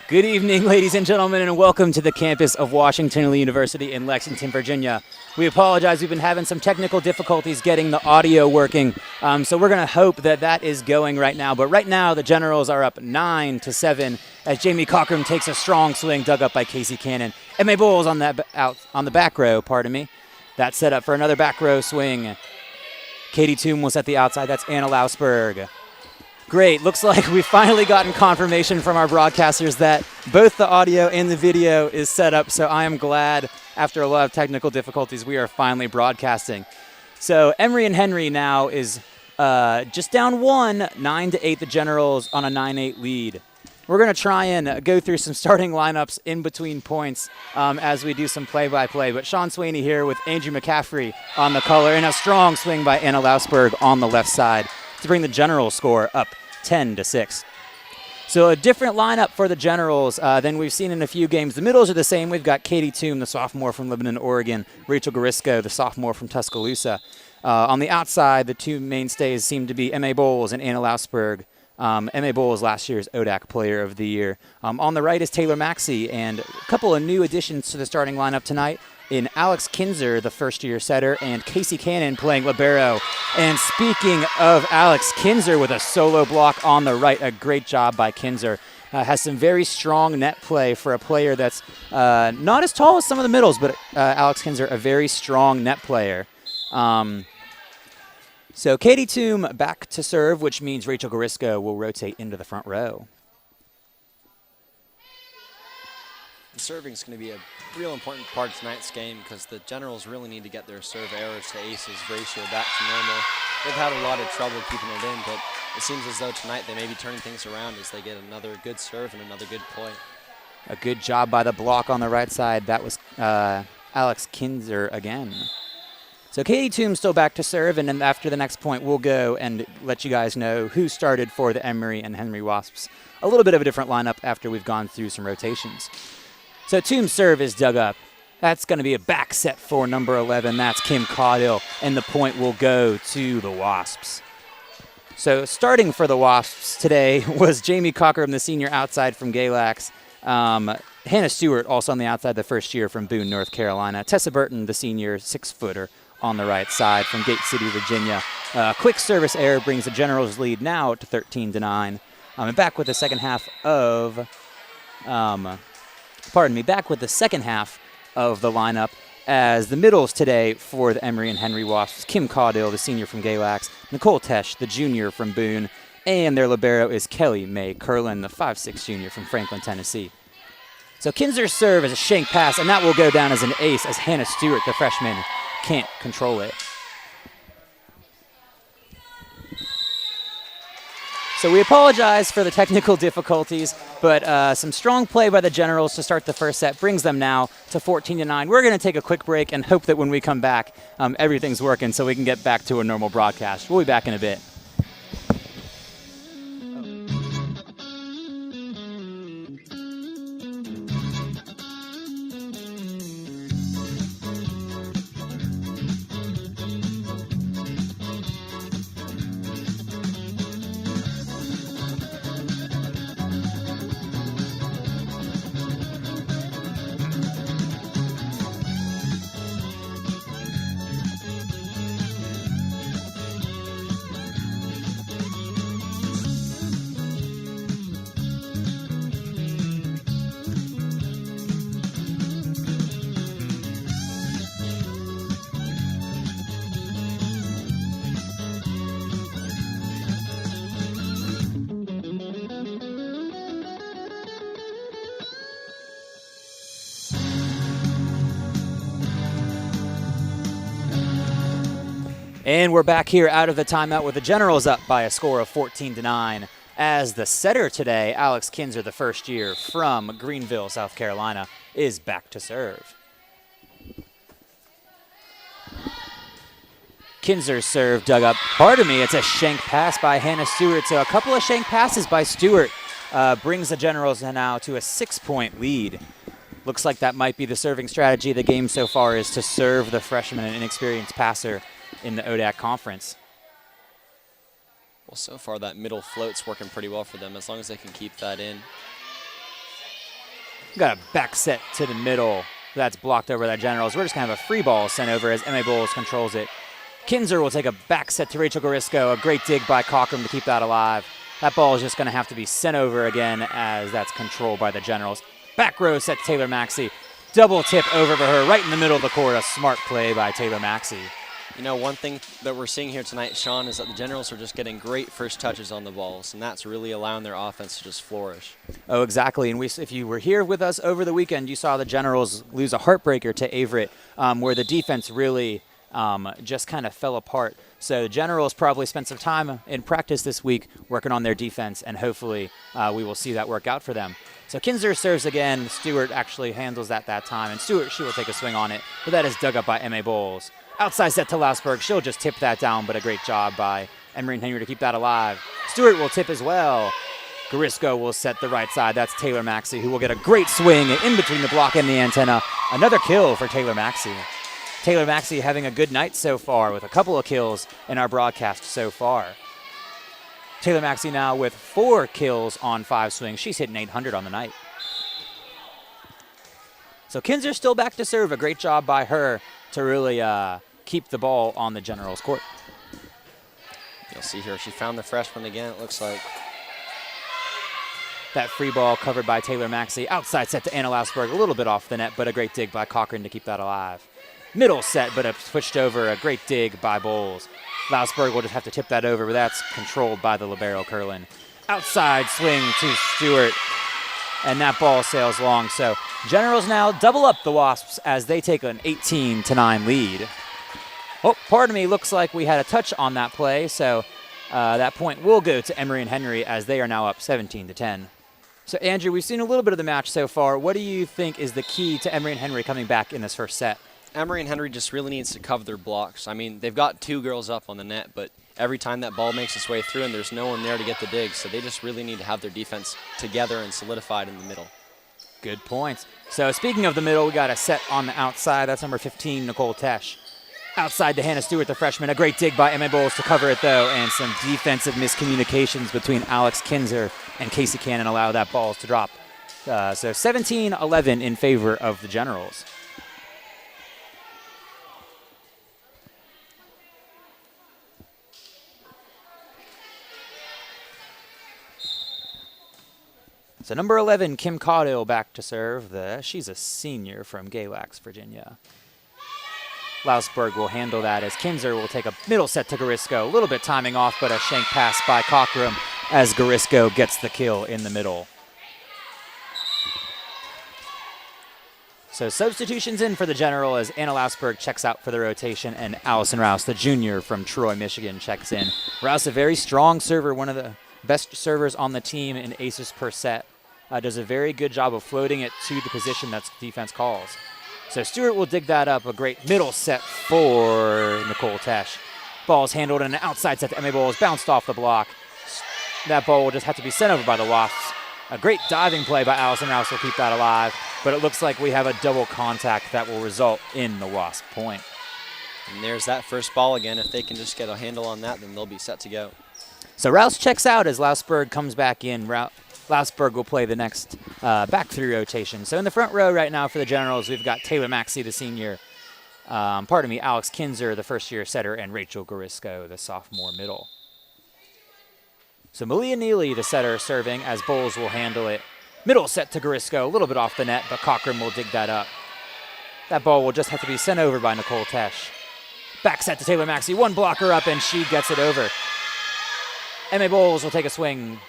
Good evening, ladies and gentlemen, and welcome to the campus of Washington University in Lexington, Virginia. We apologize. We've been having some technical difficulties getting the audio working, so we're going to hope that that is going right now. But right now, the Generals are up 9-7 as Jamie Cochran takes a strong swing dug up by Casey Cannon. M.A. Bowles on the back row, pardon me. That's set up for another back row swing. Katie Toom was at the outside. That's Anna Lausberg. Great. Looks like we've finally gotten confirmation from our broadcasters that both the audio and the video is set up. So I am glad, after a lot of technical difficulties, we are finally broadcasting. So Emory and Henry now is just down 9-8, the Generals on a 9-8 lead. We're going to try and go through some starting lineups in between points as we do some play-by-play. But Sean Swaney here with Andrew McCaffrey on the color and a strong swing by Anna Lausberg on the left side to bring the Generals score up 10-6. So a different lineup for the Generals than we've seen in a few games. The middles are the same. We've got Katie Toom, the sophomore from Lebanon, Oregon, Rachel Garisco, the sophomore from Tuscaloosa. On the outside, the two mainstays seem to be M.A. Bowles and Anna Lausberg. M.A. Bowles, last year's ODAC Player of the Year. On the right is Taylor Maxey, and a couple of new additions to the starting lineup tonight in Alex Kinzer, the first-year setter, and Casey Cannon playing libero. And speaking of Alex Kinzer with a solo block on the right, a great job by Kinzer. Has some very strong net play for a player that's not as tall as some of the middles, but Alex Kinzer, a very strong net player. So Katie Toom back to serve, which means Rachel Garisco will rotate into the front row. Serving is going to be a real important part of tonight's game because the Generals really need to get their serve errors to aces ratio back to normal. They've had a lot of trouble keeping it in, but it seems as though tonight they may be turning things around as they get another good serve and another good point. A good job by the block on the right side. That was Alex Kinzer again. So Katie Toom's still back to serve, and then after the next point, we'll go and let you guys know who started for the Emory and Henry Wasps. A little bit of a different lineup after we've gone through some rotations. So Toom's serve is dug up. That's going to be a back set for number 11. That's Kim Caudill, and the point will go to the Wasps. So starting for the Wasps today was Jamie Cochran, the senior outside from Galax. Hannah Stewart, also on the outside, the first year from Boone, North Carolina. Tessa Burton, the senior 6-footer on the right side from Gate City, Virginia. Quick service error brings the Generals lead now to 13-9. And back with the second half of, back with the second half of the lineup as the middles today for the Emory and Henry Wasps. Kim Caudill, the senior from Galax. Nicole Tesh, the junior from Boone. And their libero is Kelly Mae Curlin, the 5'6" junior from Franklin, Tennessee. So Kinzer's serve is a shank pass, and that will go down as an ace as Hannah Stewart, the freshman, can't control it. So we apologize for the technical difficulties, but some strong play by the Generals to start the first set brings them now to 14-9. We're going to take a quick break and hope that when we come back, everything's working so we can get back to a normal broadcast. We'll be back in a bit. And we're back here out of the timeout with the Generals up by a score of 14-9 as the setter today, Alex Kinzer, the first year from Greenville, South Carolina, is back to serve. Kinzer's serve dug up. Pardon me, it's a shank pass by Hannah Stewart. So a couple of shank passes by Stewart brings the Generals now to a 6-point lead. Looks like that might be the serving strategy of the game so far, is to serve the freshman and inexperienced passer in the ODAC conference. Well, so far that middle float's working pretty well for them as long as they can keep that in. We got a back set to the middle. That's blocked over that Generals. We're just going to have a free ball sent over as M.A. Bowles controls it. Kinzer will take a back set to Rachel Garisco. A great dig by Cockrum to keep that alive. That ball is just going to have to be sent over again as that's controlled by the Generals. Back row set to Taylor Maxey. Double tip over for her right in the middle of the court. A smart play by Taylor Maxey. You know, one thing that we're seeing here tonight, Sean, is that the Generals are just getting great first touches on the balls, and that's really allowing their offense to just flourish. Oh, exactly. And if you were here with us over the weekend, you saw the Generals lose a heartbreaker to Averett, where the defense really just kind of fell apart. So the Generals probably spent some time in practice this week working on their defense, and hopefully we will see that work out for them. So Kinzer serves again. Stewart actually handles that time, and Stewart, she will take a swing on it, but that is dug up by M.A. Bowles. Outside set to Lausberg. She'll just tip that down, but a great job by Emery and Henry to keep that alive. Stewart will tip as well. Garisco will set the right side. That's Taylor Maxey, who will get a great swing in between the block and the antenna. Another kill for Taylor Maxey. Taylor Maxey having a good night so far with a couple of kills in our broadcast so far. Taylor Maxey now with 4 kills on 5 swings. She's hitting 800 on the night. So Kinzer still back to serve. A great job by her to really keep the ball on the Generals' court. You'll see here, she found the freshman again, it looks like. That free ball covered by Taylor Maxey. Outside set to Anna Lausberg, a little bit off the net, but a great dig by Cochran to keep that alive. Middle set, but a switched over, a great dig by Bowles. Lausberg will just have to tip that over, but that's controlled by the libero Curlin. Outside swing to Stewart, and that ball sails long. So Generals now double up the Wasps as they take an 18-9 lead. Oh, pardon me, looks like we had a touch on that play, so that point will go to Emery and Henry as they are now up 17-10. So Andrew, we've seen a little bit of the match so far. What do you think is the key to Emery and Henry coming back in this first set? Emery and Henry just really needs to cover their blocks. I mean, they've got 2 girls up on the net, but every time that ball makes its way through and there's no one there to get the dig, so they just really need to have their defense together and solidified in the middle. Good points. So speaking of the middle, we got a set on the outside. That's number 15, Nicole Tesh. Outside to Hannah Stewart, the freshman. A great dig by Emma Bowles to cover it, though, and some defensive miscommunications between Alex Kinzer and Casey Cannon allow that ball to drop. So 17-11 in favor of the Generals. So number 11, Kim Caudill back to serve. She's a senior from Galax, Virginia. Lausberg will handle that as Kinzer will take a middle set to Garisco. A little bit timing off, but a shank pass by Cockrum as Garisco gets the kill in the middle. So substitutions in for the General as Anna Lausberg checks out for the rotation and Allison Rouse, the junior from Troy, Michigan, checks in. Rouse, a very strong server, one of the best servers on the team in aces per set. Does a very good job of floating it to the position that defense calls. So Stewart will dig that up. A great middle set for Nicole Tesh. Ball's handled and an outside set to Emma Bowles, bounced off the block. That ball will just have to be sent over by the Wasps. A great diving play by Allison Rouse will keep that alive, but it looks like we have a double contact that will result in the Wasp point. And there's that first ball again. If they can just get a handle on that, then they'll be set to go. So Rouse checks out as Lausberg comes back in. Lausberg will play the next back three rotation. So in the front row right now for the Generals, we've got Taylor Maxey, the senior. Alex Kinzer, the first-year setter, and Rachel Garisco, the sophomore middle. So Malia Neely, the setter, serving as Bowles will handle it. Middle set to Garisco, a little bit off the net, but Cochran will dig that up. That ball will just have to be sent over by Nicole Tesh. Back set to Taylor Maxey, one blocker up, and she gets it over. Emma Bowles will take a swing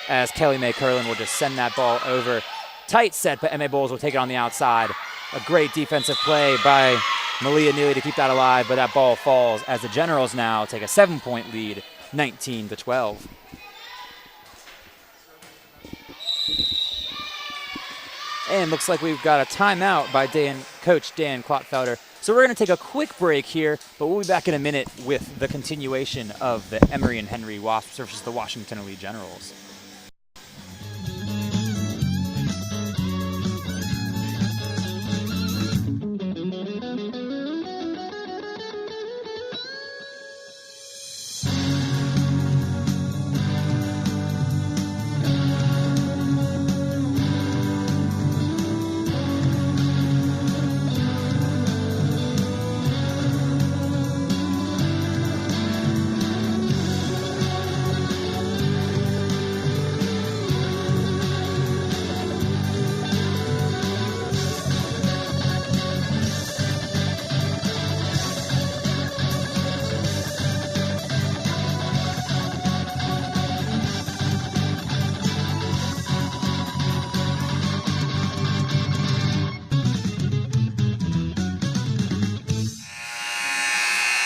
as Kelly Mae Curlin will just send that ball over. Tight set, but Emma Bowles will take it on the outside. A great defensive play by Malia Neely to keep that alive, but that ball falls as the Generals now take a 7-point lead, 19-12. And looks like we've got a timeout by Coach Dan Klotfelder. So we're going to take a quick break here, but we'll be back in a minute with the continuation of the Emery and Henry Wasps versus the Washington Elite Generals.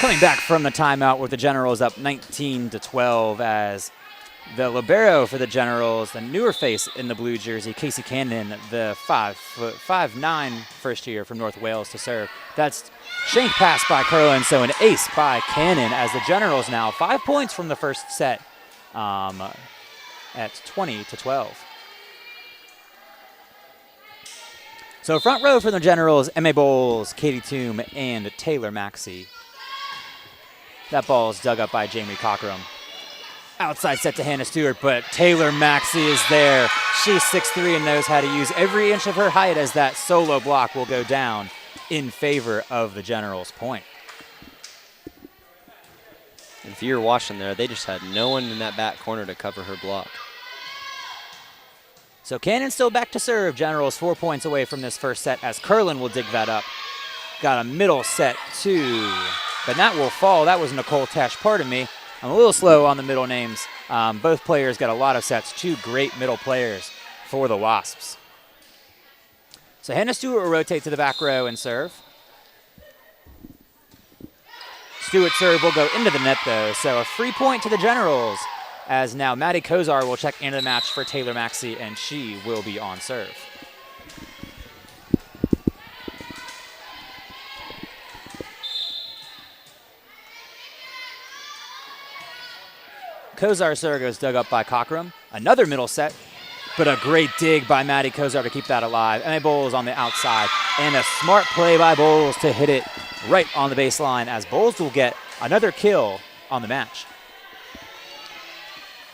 Coming back from the timeout with the Generals up 19-12 as the libero for the Generals, the newer face in the blue jersey, Casey Cannon, the 5'9" first year from North Wales to serve. That's shank pass by Curlin, so an ace by Cannon as the Generals now 5 points from the first set at 20-12. So front row for the Generals, Emma Bowles, Katie Toom, and Taylor Maxey. That ball is dug up by Jamie Cockrum. Outside set to Hannah Stewart, but Taylor Maxey is there. She's 6'3" and knows how to use every inch of her height as that solo block will go down in favor of the Generals' point. And if you were watching there, they just had no one in that back corner to cover her block. So Cannon still back to serve. Generals 4 points away from this first set as Curlin will dig that up. Got a middle set too, but that will fall. That was Nicole Tesh. Pardon me. I'm a little slow on the middle names. Both players got a lot of sets. Two great middle players for the Wasps. So Hannah Stewart will rotate to the back row and serve. Stewart's serve will go into the net though, so a free point to the Generals as now Maddie Kozar will check into the match for Taylor Maxey and she will be on serve. Kozar's serve goes dug up by Cockrum. Another middle set, but a great dig by Maddie Kozar to keep that alive. Emma Bowles on the outside, and a smart play by Bowles to hit it right on the baseline as Bowles will get another kill on the match.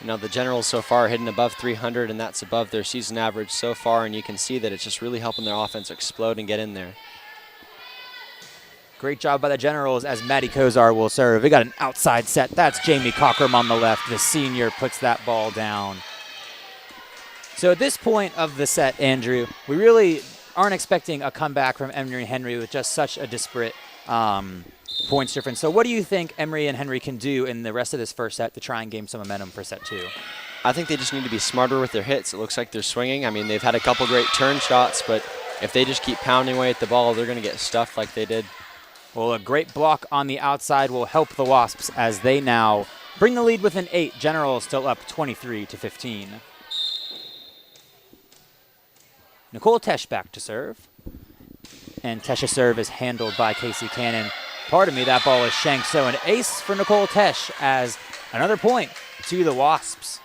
You know, the Generals so far hitting above 300, and that's above their season average so far, and you can see that it's just really helping their offense explode and get in there. Great job by the Generals as Maddie Kozar will serve. We got an outside set. That's Jamie Cockrum on the left. The senior puts that ball down. So at this point of the set, Andrew, we really aren't expecting a comeback from Emery and Henry with just such a disparate points difference. So what do you think Emery and Henry can do in the rest of this first set to try and gain some momentum for set two? I think they just need to be smarter with their hits. It looks like they're swinging. I mean, they've had a couple great turn shots, but if they just keep pounding away at the ball, they're going to get stuffed like they did. Well, a great block on the outside will help the Wasps as they now bring the lead with an 8. Generals still up 23-15. Nicole Tesh back to serve. And Tesh's serve is handled by Casey Cannon. Pardon me, that ball is shanked. So an ace for Nicole Tesh as another point to the Wasps.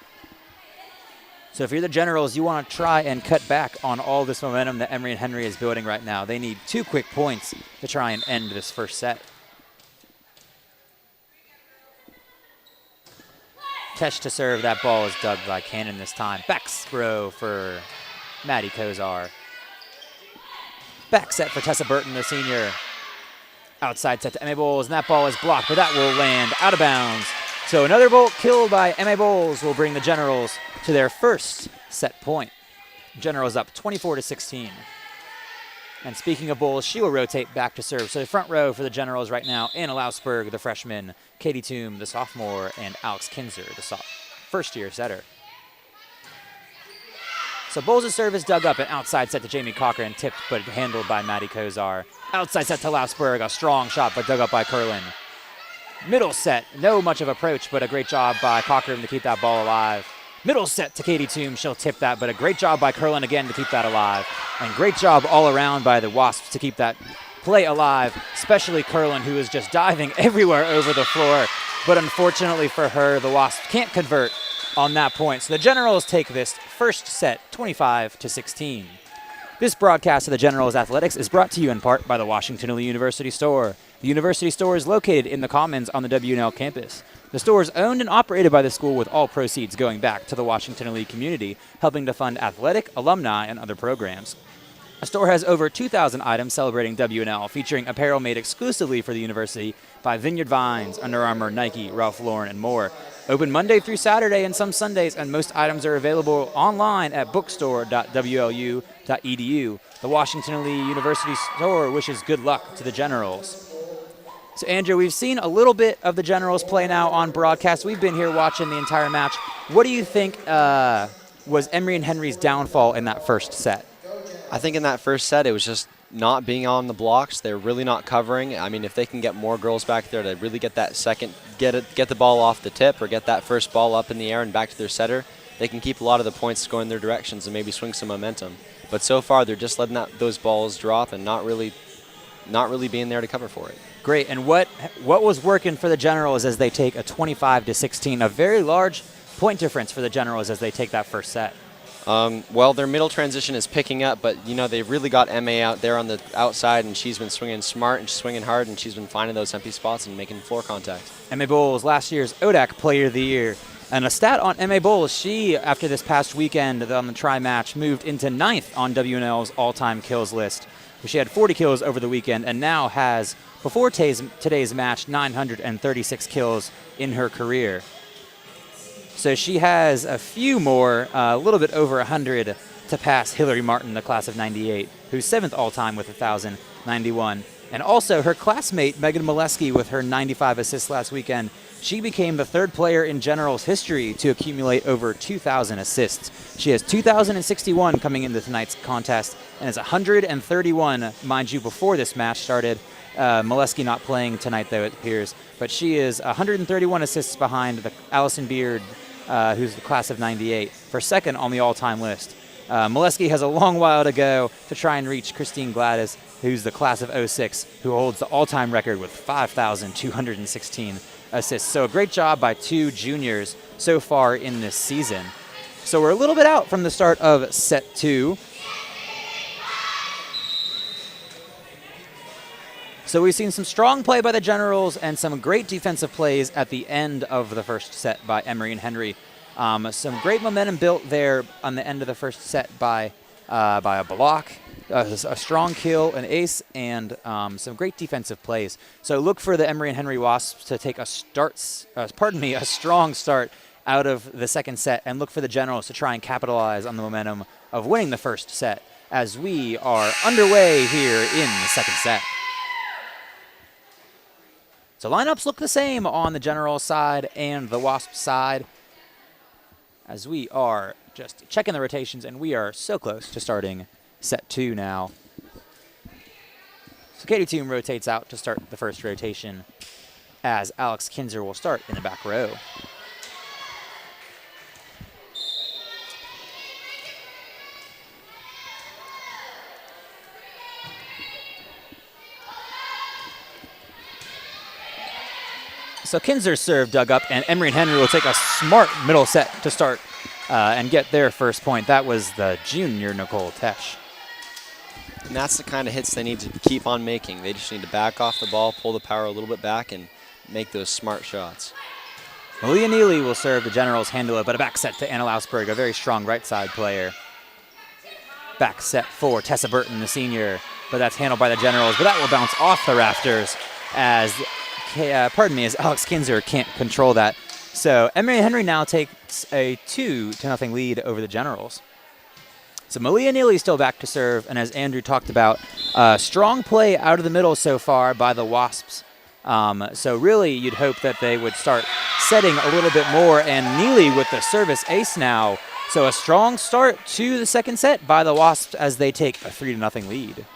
So if you're the Generals, you want to try and cut back on all this momentum that Emery and Henry is building right now. They need 2 quick points to try and end this first set. Tesh to serve. That ball is dug by Cannon this time. Back throw for Maddie Kozar. Back set for Tessa Burton, the senior. Outside set to Emma Bowles, and that ball is blocked, but that will land out of bounds. So another bolt killed by Emma Bowles will bring the Generals to their first set point. Generals up 24-16. And speaking of Bowles, she will rotate back to serve. So the front row for the Generals right now, Anna Lausberg, the freshman, Katie Toom, the sophomore, and Alex Kinzer, the first-year setter. So Bowles' serve is dug up, an outside set to Jamie Cochran, tipped but handled by Maddie Kozar. Outside set to Lausberg, a strong shot but dug up by Curlin. Middle set, no much of approach, but a great job by Cochran to keep that ball alive. Middle set to Katie Toom, she'll tip that, but a great job by Curlin again to keep that alive. And great job all around by the Wasps to keep that play alive, especially Curlin, who is just diving everywhere over the floor. But unfortunately for her, the Wasps can't convert on that point. So the Generals take this first set 25-16. This broadcast of the Generals Athletics is brought to you in part by the Washington University Store. The University Store is located in the Commons on the WNL campus. The store is owned and operated by the school with all proceeds going back to the Washington Lee community, helping to fund athletic, alumni, and other programs. The store has over 2,000 items celebrating WNL, featuring apparel made exclusively for the university by Vineyard Vines, Under Armour, Nike, Ralph Lauren, and more. Open Monday through Saturday and some Sundays, and most items are available online at bookstore.wlu.edu. The Washington Lee University Store wishes good luck to the Generals. So, Andrew, we've seen a little bit of the Generals play now on broadcast. We've been here watching the entire match. What do you think was Emery and Henry's downfall in that first set? I think in that first set, it was just not being on the blocks. They're really not covering. I mean, if they can get more girls back there to really get that get the ball off the tip or get that first ball up in the air and back to their setter, they can keep a lot of the points going their directions and maybe swing some momentum. But so far, they're just letting those balls drop and not really being there to cover for it. Great. And what was working for the Generals as they take a 25-16, a very large point difference for the Generals as they take that first set? Well, their middle transition is picking up, but they've really got Emma out there on the outside, and she's been swinging smart and swinging hard, and she's been finding those empty spots and making floor contact. Emma Bowles, last year's ODAC Player of the Year. And a stat on Emma Bowles, she, after this past weekend on the tri-match, moved into 9th on WNL's all-time kills list. She had 40 kills over the weekend and now has, before today's match, 936 kills in her career. So she has a few more, a little bit over 100 to pass Hillary Martin, the class of 98, who's 7th all-time with 1,091. And also her classmate, Megan Molesky, with her 95 assists last weekend, she became the 3rd player in Generals history to accumulate over 2,000 assists. She has 2,061 coming into tonight's contest, and is 131, mind you, before this match started. Molesky not playing tonight, though, it appears. But she is 131 assists behind Allison Beard, who's the class of 98, for 2nd on the all-time list. Molesky has a long while to go to try and reach Christine Gladys, who's the class of 06, who holds the all-time record with 5,216 assists. So a great job by 2 juniors so far in this season. So we're a little bit out from the start of set 2. So we've seen some strong play by the Generals and some great defensive plays at the end of the first set by Emery and Henry. Some great momentum built there on the end of the first set by a block, a strong kill, an ace, and some great defensive plays. So look for the Emery and Henry Wasps to take a strong start out of the second set, and look for the Generals to try and capitalize on the momentum of winning the first set as we are underway here in the second set. So lineups look the same on the Generals side and the Wasps side as we are just checking the rotations, and we are so close to starting set 2 now. So Katie Toom rotates out to start the first rotation as Alex Kinzer will start in the back row. So Kinzer's serve dug up, and Emery and Henry will take a smart middle set to start and get their first point. That was the junior Nicole Tesh. And that's the kind of hits they need to keep on making. They just need to back off the ball, pull the power a little bit back, and make those smart shots. Malia Neely will serve the Generals handle it, but a back set to Anna Lausberg, a very strong right side player. Back set for Tessa Burton, the senior, but that's handled by the Generals, but that will bounce off the rafters as Alex Kinzer can't control that. So Emery Henry now takes a 2-0 lead over the Generals. So Malia Neely still back to serve, and as Andrew talked about, strong play out of the middle so far by the Wasps. So really you'd hope that they would start setting a little bit more, and Neely with the service ace now. So a strong start to the second set by the Wasps as they take a 3-0 lead.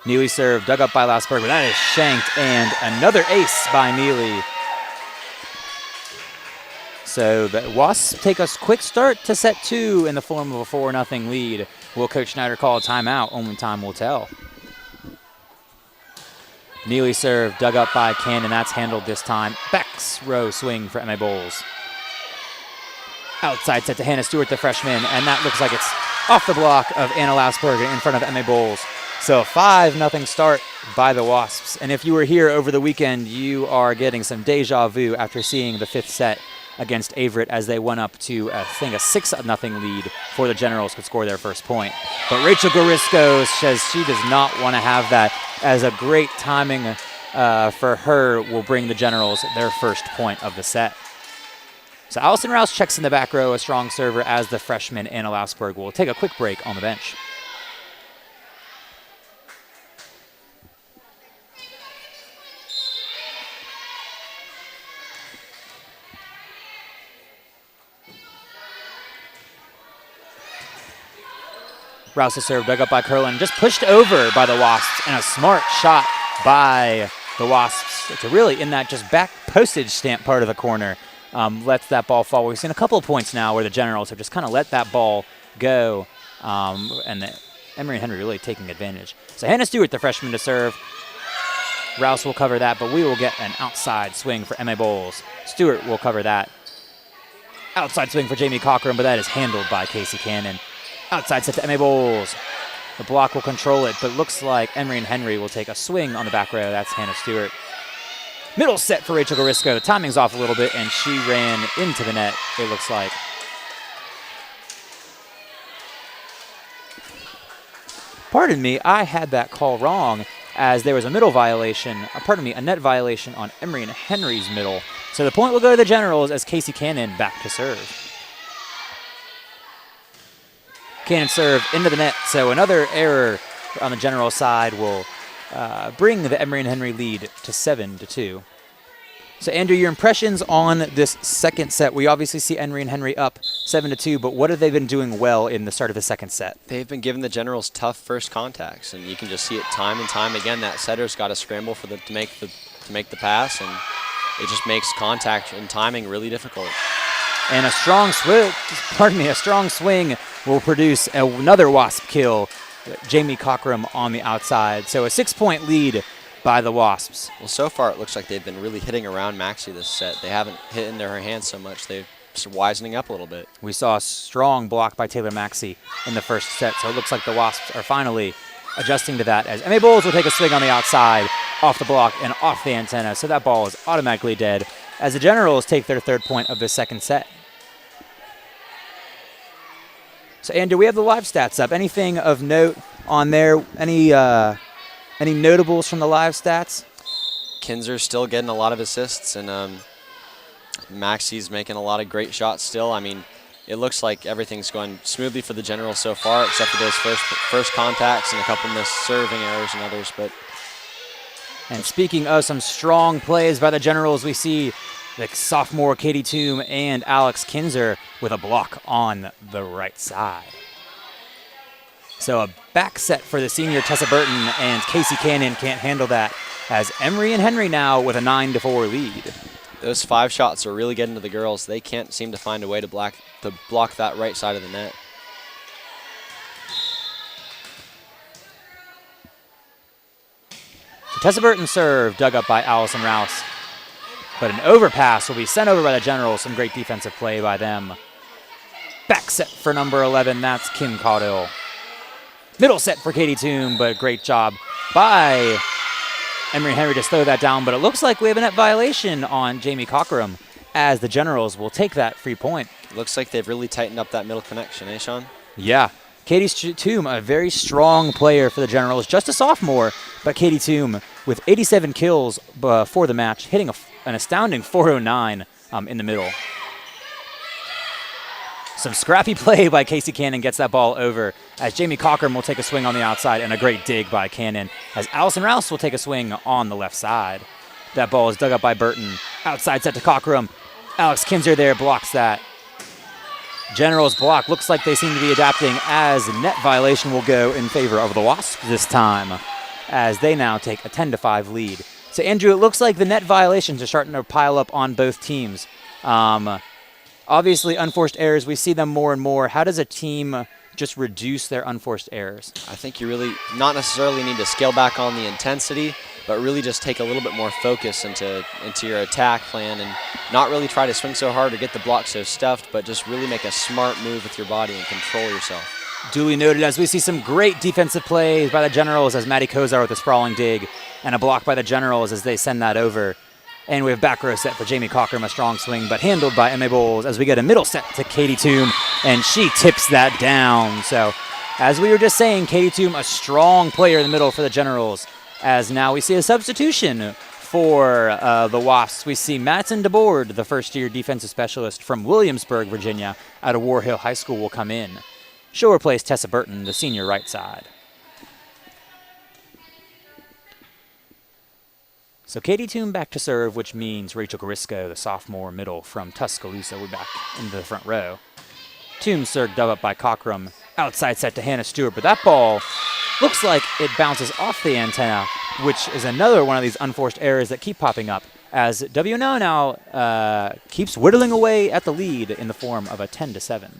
Neely serve, dug up by Lausberg, but that is shanked, and another ace by Neely. So the Wasps take a quick start to set 2 in the form of a 4-0 lead. Will Coach Schneider call a timeout? Only time will tell. Neely serve, dug up by Cannon, that's handled this time. Back's row swing for Emma Bowles. Outside set to Hannah Stewart, the freshman, and that looks like it's off the block of Anna Lausberg in front of Emma Bowles. So a 5-0 start by the Wasps. And if you were here over the weekend, you are getting some deja vu after seeing the 5th set against Averett as they went up to, I think, a 6-0 lead before the Generals could score their first point. But Rachel Gorisco says she does not want to have that, as a great timing for her will bring the Generals their first point of the set. So Allison Rouse checks in the back row, a strong server, as the freshman Anna Lausberg will take a quick break on the bench. Rouse to serve, dug up by Curlin, just pushed over by the Wasps, and a smart shot by the Wasps to really in that just back postage stamp part of the corner. Lets that ball fall. We've seen a couple of points now where the Generals have just kind of let that ball go, and Emory and Henry really taking advantage. So Hannah Stewart, the freshman, to serve. Rouse will cover that, but we will get an outside swing for Emma Bowles. Stewart will cover that. Outside swing for Jamie Cochran, but that is handled by Casey Cannon. Outside set to Emma Bowles. The block will control it, but looks like Emory and Henry will take a swing on the back row. That's Hannah Stewart. Middle set for Rachel Garisco. The timing's off a little bit, and she ran into the net, it looks like. Pardon me, I had that call wrong, as there was a middle violation, a net violation on Emory and Henry's middle. So the point will go to the Generals as Casey Cannon back to serve. Cannon serve into the net, so another error on the General side will bring the Emory and Henry lead to 7-2. So Andrew, your impressions on this second set? We obviously see Emory and Henry up 7-2, but what have they been doing well in the start of the second set? They've been giving the Generals tough first contacts, and you can just see it time and time again. That setter's got to scramble for to make the pass, and it just makes contact and timing really difficult. And a strong swing will produce another Wasp kill. Jamie Cochran on the outside. So a 6-point lead by the Wasps. Well, so far it looks like they've been really hitting around Maxie this set. They haven't hit into her hands so much. They're wisening up a little bit. We saw a strong block by Taylor Maxey in the first set, so it looks like the Wasps are finally adjusting to that as Emma Bowles will take a swing on the outside, off the block and off the antenna, so that ball is automatically dead as the Generals take their third point of the second set. So, Andrew, we have the live stats up. Anything of note on there? Any notables from the live stats? Kinzer's still getting a lot of assists, and Maxie's making a lot of great shots still. I mean, it looks like everything's going smoothly for the Generals so far, except for those first contacts and a couple missed serving errors and others. And speaking of some strong plays by the Generals, we see the sophomore Katie Toom and Alex Kinzer with a block on the right side. So a back set for the senior Tessa Burton, and Casey Cannon can't handle that as Emory and Henry now with a 9-4 lead. Those 5 shots are really getting to the girls. They can't seem to find a way to block that right side of the net. So Tessa Burton serve, dug up by Allison Rouse. But an overpass will be sent over by the Generals. Some great defensive play by them. Back set for number 11, that's Kim Caudill. Middle set for Katie Toom, but great job by Emory and Henry to slow that down. But it looks like we have a net violation on Jamie Cochran as the Generals will take that free point. Looks like they've really tightened up that middle connection, eh, Sean? Yeah. Katie Toom, a very strong player for the Generals, just a sophomore, but Katie Toom with 87 kills for the match, hitting an astounding 409 in the middle. Some scrappy play by Casey Cannon gets that ball over as Jamie Cochran will take a swing on the outside, and a great dig by Cannon as Allison Rouse will take a swing on the left side. That ball is dug up by Burton. Outside set to Cochran. Alex Kinzer there blocks that. Generals block. Looks like they seem to be adapting as net violation will go in favor of the Wasps this time as they now take a 10-5 lead. So, Andrew, it looks like the net violations are starting to pile up on both teams. Obviously, unforced errors, we see them more and more. How does a team just reduce their unforced errors? I think you really not necessarily need to scale back on the intensity, but really just take a little bit more focus into your attack plan and not really try to swing so hard or get the block so stuffed, but just really make a smart move with your body and control yourself. Duly noted as we see some great defensive plays by the Generals as Maddie Kozar with a sprawling dig and a block by the Generals as they send that over. And we have back row set for Jamie Cochran, a strong swing, but handled by Emma Bowles as we get a middle set to Katie Toom, and she tips that down. So, as we were just saying, Katie Toom, a strong player in the middle for the Generals, as now we see a substitution for the Wasps. We see Madsen DeBoard, the first-year defensive specialist from Williamsburg, Virginia, out of War Hill High School, will come in. She'll replace Tessa Burton, the senior right side. So Katie Toom back to serve, which means Rachel Garisco, the sophomore middle from Tuscaloosa, will be back into the front row. Toom served dug up by Cochran. Outside set to Hannah Stewart, but that ball looks like it bounces off the antenna, which is another one of these unforced errors that keep popping up as WNO now keeps whittling away at the lead in the form of a 10-7.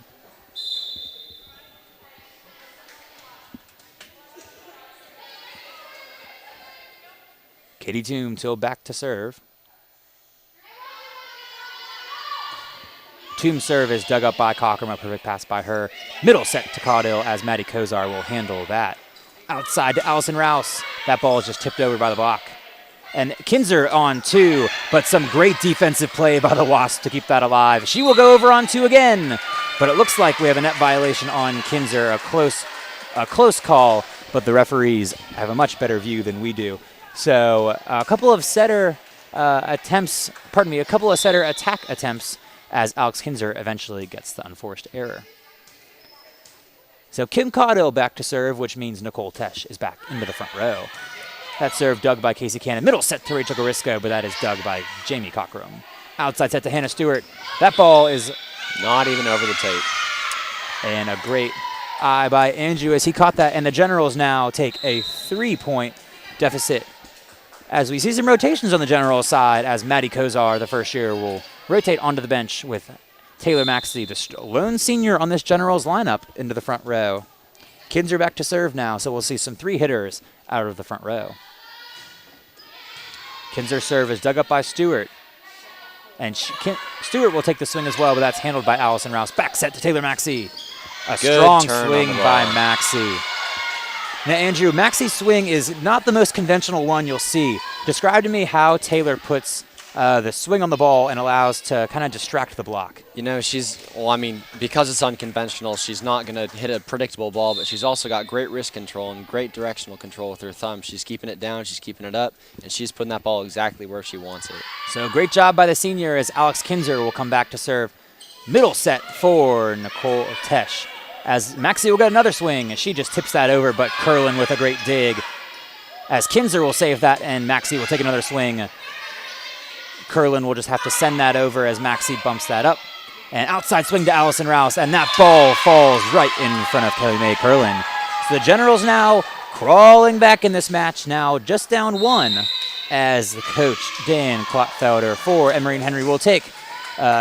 Katie Toom till back to serve. Toom's serve is dug up by Cockrum, a perfect pass by her. Middle set to Caudill as Maddie Kozar will handle that. Outside to Allison Rouse. That ball is just tipped over by the block. And Kinzer on 2, but some great defensive play by the Wasps to keep that alive. She will go over on 2 again, but it looks like we have a net violation on Kinzer, a close call, but the referees have a much better view than we do. So a couple of setter attack attempts as Alex Kinzer eventually gets the unforced error. So Kim Caudill back to serve, which means Nicole Tesh is back into the front row. That serve dug by Casey Cannon. Middle set to Rachel Garisco, but that is dug by Jamie Cockrum. Outside set to Hannah Stewart. That ball is not even over the tape. And a great eye by Andrew as he caught that. And the Generals now take a 3-point deficit as we see some rotations on the General side as Maddie Kozar, the first year, will rotate onto the bench with Taylor Maxey, the lone senior on this Generals lineup, into the front row. Kinzer back to serve now, so we'll see some 3 hitters out of the front row. Kinzer's serve is dug up by Stewart. And Stewart will take the swing as well, but that's handled by Allison Rouse. Back set to Taylor Maxey. A strong swing by Maxey. Now, Andrew, Maxey's swing is not the most conventional one you'll see. Describe to me how Taylor puts the swing on the ball and allows to kind of distract the block. You know, because it's unconventional, she's not going to hit a predictable ball, but she's also got great wrist control and great directional control with her thumb. She's keeping it down, she's keeping it up, and she's putting that ball exactly where she wants it. So great job by the senior as Alex Kinzer will come back to serve. Middle set for Nicole Tesh as Maxey will get another swing. She just tips that over, but Curlin with a great dig as Kinzer will save that and Maxey will take another swing. Curlin will just have to send that over as Maxey bumps that up. And outside swing to Allison Rouse, and that ball falls right in front of Kelly Mae Curlin. So the Generals now crawling back in this match, now just down 1, as the coach, Dan Klotfelder, for Emory and Henry will take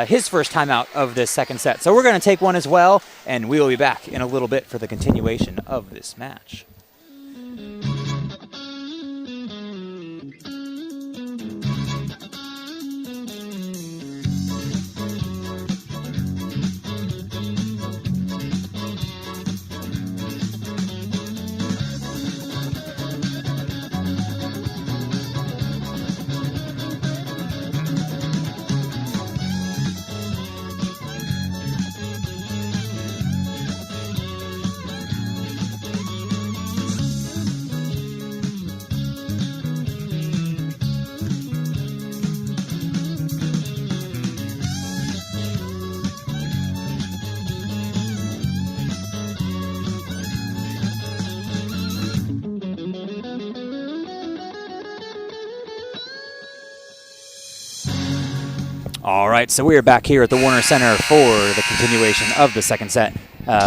his first timeout of this second set. So we're going to take one as well, and we will be back in a little bit for the continuation of this match. All right, so we are back here at the Warner Center for the continuation of the second set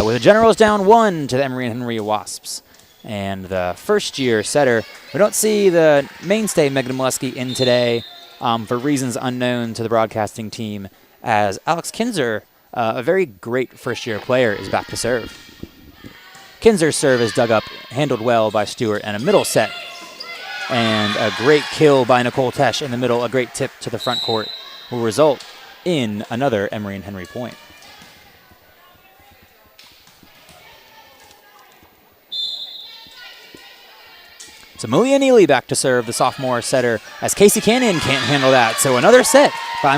with the Generals down 1 to the Emory and Henry Wasps. And the first-year setter, we don't see the mainstay Megan Molesky in today for reasons unknown to the broadcasting team, as Alex Kinzer, a very great first-year player, is back to serve. Kinzer's serve is dug up, handled well by Stewart, and a middle set. And a great kill by Nicole Tesh in the middle, a great tip to the front court, will result in another Emory and Henry point. So Malia Neely back to serve, the sophomore setter, as Casey Cannon can't handle that. So another set by,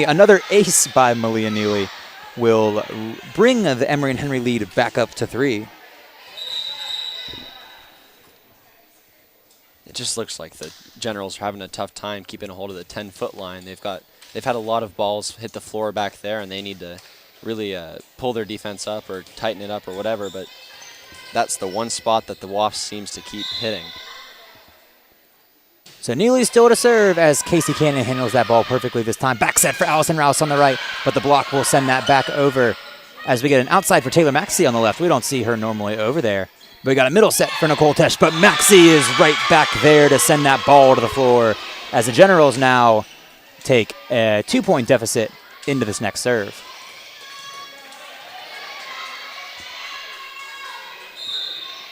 another ace by Malia Neely will bring the Emory and Henry lead back up to 3. It just looks like the Generals are having a tough time keeping a hold of the 10-foot line. They've had a lot of balls hit the floor back there, and they need to really pull their defense up or tighten it up or whatever, but that's the one spot that the Wasps seems to keep hitting. So Neely's still to serve as Casey Cannon handles that ball perfectly this time. Back set for Allison Rouse on the right, but the block will send that back over. as we get an outside for Taylor Maxey on the left. We don't see her normally over there. But we got a middle set for Nicole Tesh, but Maxey is right back there to send that ball to the floor as the Generals now take a 2-point deficit into this next serve.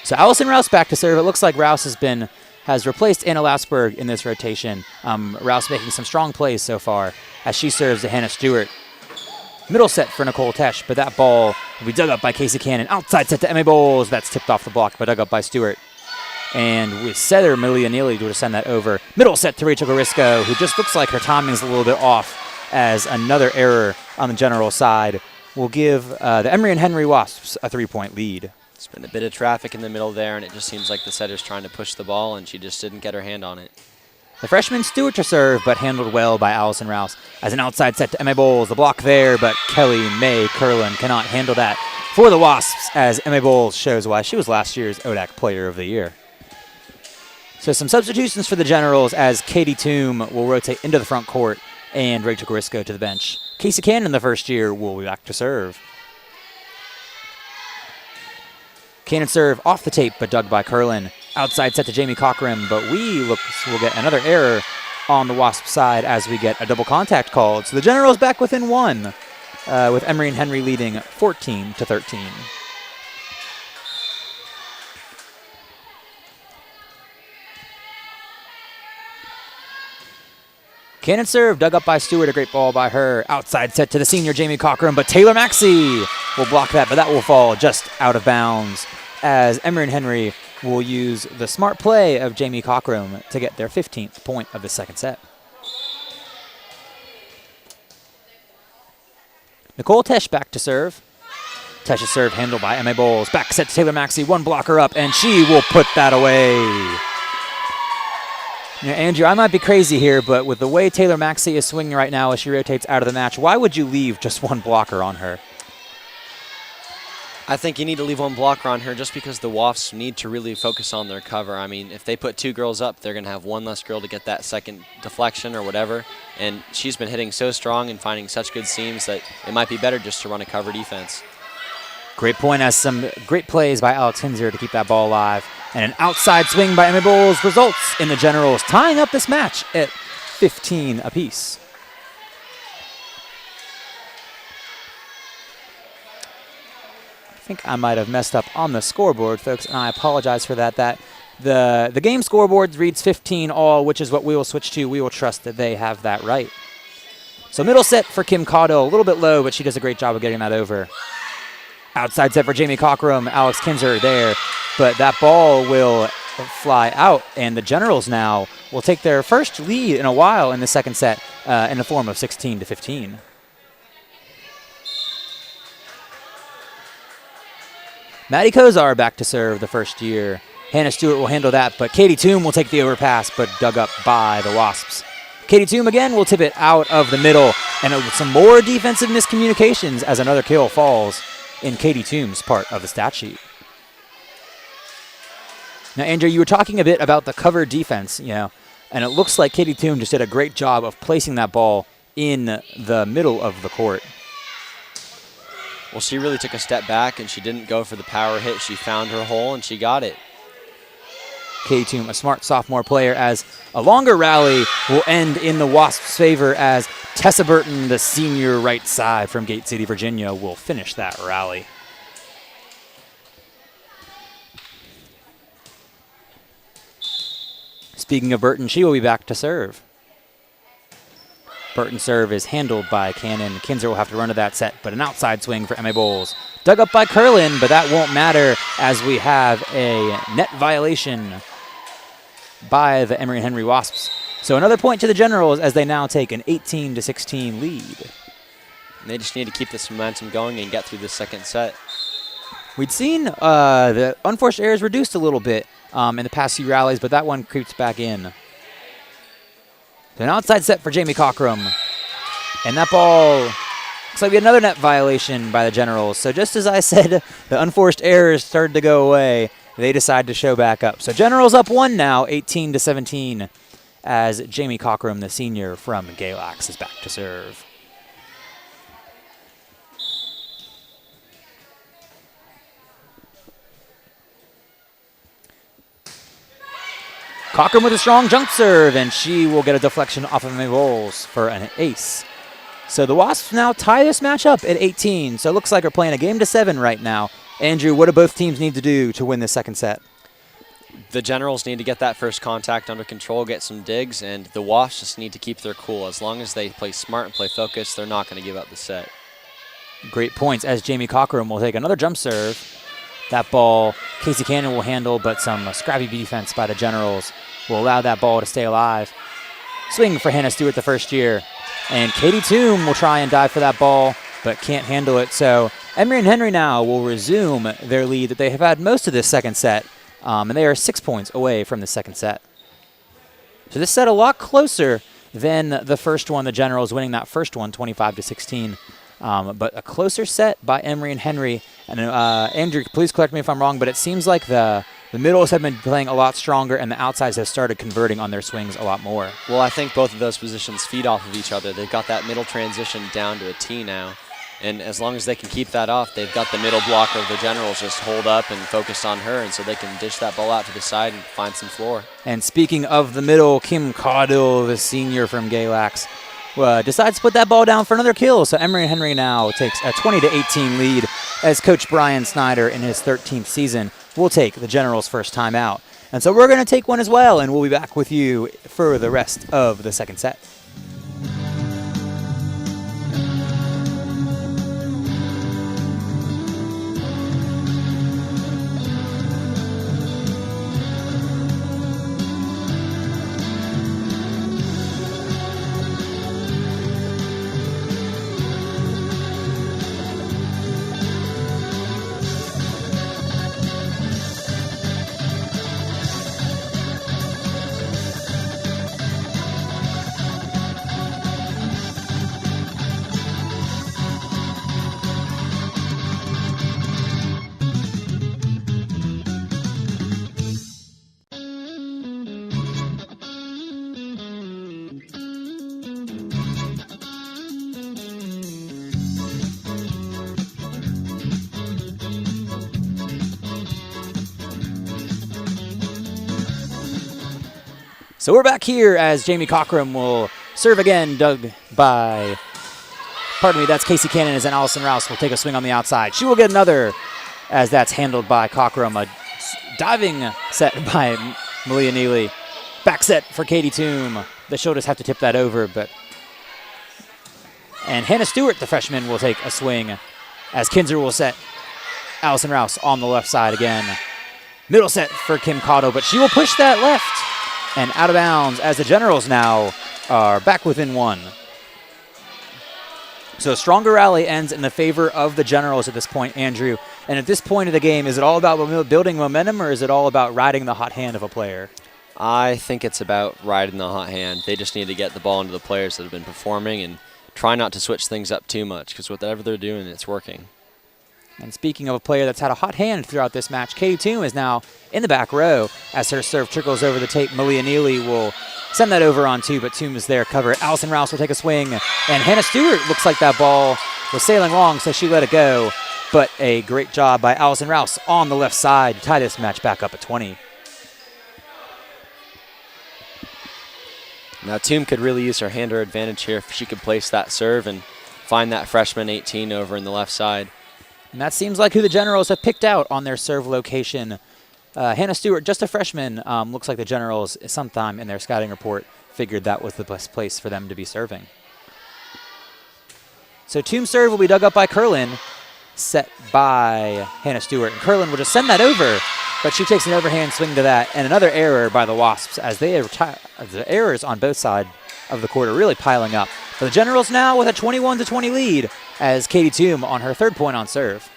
So Allison Rouse back to serve. It looks like Rouse has replaced Anna Lausberg in this rotation. Rouse making some strong plays so far as she serves to Hannah Stewart. Middle set for Nicole Tesh, but that ball will be dug up by Casey Cannon. Outside set to Emma Bowles. That's tipped off the block, but dug up by Stewart. And with Sether Milianili to send that over. Middle set to Rachel Garisco, who just looks like her timing is a little bit off, as another error on the General side will give the Emory and Henry Wasps a 3-point lead. There's been a bit of traffic in the middle there, and it just seems like the setter's trying to push the ball, and she just didn't get her hand on it. The freshman Stewart to serve, but handled well by Allison Rouse. As an outside set to Emma Bowles, the block there, but Kelly May Curlin cannot handle that for the Wasps, as Emma Bowles shows why she was last year's ODAC Player of the Year. So some substitutions for the Generals as Katie Toom will rotate into the front court and Rachel Garisco to the bench. Casey Cannon, the first year, will be back to serve. Cannon serve off the tape, but dug by Curlin. Outside set to Jamie Cochran, but we'll get another error on the Wasp side as we get a double contact called. So the Generals back within 1, with Emory and Henry leading 14-13. Cannon serve, dug up by Stewart, a great ball by her. Outside set to the senior Jamie Cochran, but Taylor Maxey will block that, but that will fall just out of bounds as Emory and Henry will use the smart play of Jamie Cochran to get their 15th point of the second set. Nicole Tesh back to serve. Tesh's serve handled by Emma Bowles. Back set to Taylor Maxey, one blocker up, and she will put that away. You know, Andrew, I might be crazy here, but with the way Taylor Maxey is swinging right now as she rotates out of the match, why would you leave just one blocker on her? I think you need to leave one blocker on her just because the Wasps need to really focus on their cover. I mean, if they put 2 girls up, they're going to have one less girl to get that second deflection or whatever. And she's been hitting so strong and finding such good seams that it might be better just to run a cover defense. Great point as some great plays by Alex Hinzer to keep that ball alive. And an outside swing by Emma Bowles results in the Generals tying up this match at 15 apiece. I think I might have messed up on the scoreboard, folks, and I apologize for that. The game scoreboard reads 15 all, which is what we will switch to. We will trust that they have that right. So middle set for Kim Caudill, a little bit low, but she does a great job of getting that over. Outside set for Jamie Cochran, Alex Kinzer there, but that ball will fly out, and the Generals now will take their first lead in a while in the second set in the form of 16-15. Maddie Kozar back to serve the first year. Hannah Stewart will handle that, but Katie Toom will take the overpass, but dug up by the Wasps. Katie Toom again will tip it out of the middle, and with some more defensive miscommunications as another kill falls in Katie Toom's part of the stat sheet. Now, Andrew, you were talking a bit about the cover defense, and it looks like Katie Toom just did a great job of placing that ball in the middle of the court. Well, she really took a step back, and she didn't go for the power hit. She found her hole, and she got it. Katie Toom, a smart sophomore player, as a longer rally will end in the Wasps' favor as Tessa Burton, the senior right side from Gate City, Virginia, will finish that rally. Speaking of Burton, she will be back to serve. Burton's serve is handled by Cannon. Kinzer will have to run to that set, but an outside swing for Emma Bowles. Dug up by Curlin, but that won't matter as we have a net violation by the Emory and Henry Wasps. So another point to the Generals as they now take an 18-16 lead. And they just need to keep this momentum going and get through the second set. We'd seen the unforced errors reduced a little bit in the past few rallies, but that one creeps back in. So an outside set for Jamie Cochran. And that ball looks like we had another net violation by the Generals. So just as I said, the unforced errors started to go away. They decide to show back up. So Generals up 1 now, 18-17, as Jamie Cochran, the senior from Galax, is back to serve. Cochran with a strong jump serve, and she will get a deflection off of Rolls for an ace. So the Wasps now tie this match up at 18. So it looks like we're playing a game to 7 right now. Andrew, what do both teams need to do to win this second set? The Generals need to get that first contact under control, get some digs, and the Wasps just need to keep their cool. As long as they play smart and play focused, they're not going to give up the set. Great points as Jamie Cochran will take another jump serve. That ball, Casey Cannon will handle, but some scrappy defense by the Generals will allow that ball to stay alive. Swing for Hannah Stewart the first year. And Katie Toom will try and dive for that ball, but can't handle it. So Emory and Henry now will resume their lead that they have had most of this second set. And they are 6 points away from the second set. So this set a lot closer than the first one. The Generals winning that first one, 25-16. But a closer set by Emory and Henry. And Andrew, please correct me if I'm wrong, but it seems like the middles have been playing a lot stronger and the outsides have started converting on their swings a lot more. Well, I think both of those positions feed off of each other. They've got that middle transition down to a T now. And as long as they can keep that off, they've got the middle blocker of the Generals just hold up and focus on her, and so they can dish that ball out to the side and find some floor. And speaking of the middle, Kim Caudill, the senior from Galax, decides to put that ball down for another kill. So Emory and Henry now takes a 20-18 lead as Coach Brian Snyder in his 13th season will take the Generals' first time out. And so we're going to take one as well, and we'll be back with you for the rest of the second set. So we're back here as Jamie Cochran will serve again, dug by, pardon me, that's Casey Cannon, as Allison Rouse will take a swing on the outside. She will get another as that's handled by Cochran. A diving set by Malia Neely. Back set for Katie Toom. She'll just have to tip that over, but. And Hannah Stewart, the freshman, will take a swing as Kinzer will set Allison Rouse on the left side again. Middle set for Kim Caudill, but she will push that left. And out of bounds as the Generals now are back within one. So a stronger rally ends in the favor of the Generals at this point, Andrew. And at this point of the game, is it all about building momentum or is it all about riding the hot hand of a player? I think it's about riding the hot hand. They just need to get the ball into the players that have been performing and try not to switch things up too much because whatever they're doing, it's working. And speaking of a player that's had a hot hand throughout this match, Katie Toom is now in the back row as her serve trickles over the tape. Malia Neely will send that over on two, but Toom is there cover. Allison Rouse will take a swing, and Hannah Stewart looks like that ball was sailing long, so she let it go. But a great job by Allison Rouse on the left side to tie this match back up at 20. Now Toom could really use her hander advantage here if she could place that serve and find that freshman 18 over in the left side. And that seems like who the Generals have picked out on their serve location. Hannah Stewart, just a freshman, looks like the Generals sometime in their scouting report figured that was the best place for them to be serving. So Toom's serve will be dug up by Curlin, set by Hannah Stewart. And Curlin will just send that over, but she takes an overhand swing to that. And another error by the Wasps as they the errors on both sides of the court are really piling up. But the Generals now with a 21-20 lead as Katie Toom on her third point on serve.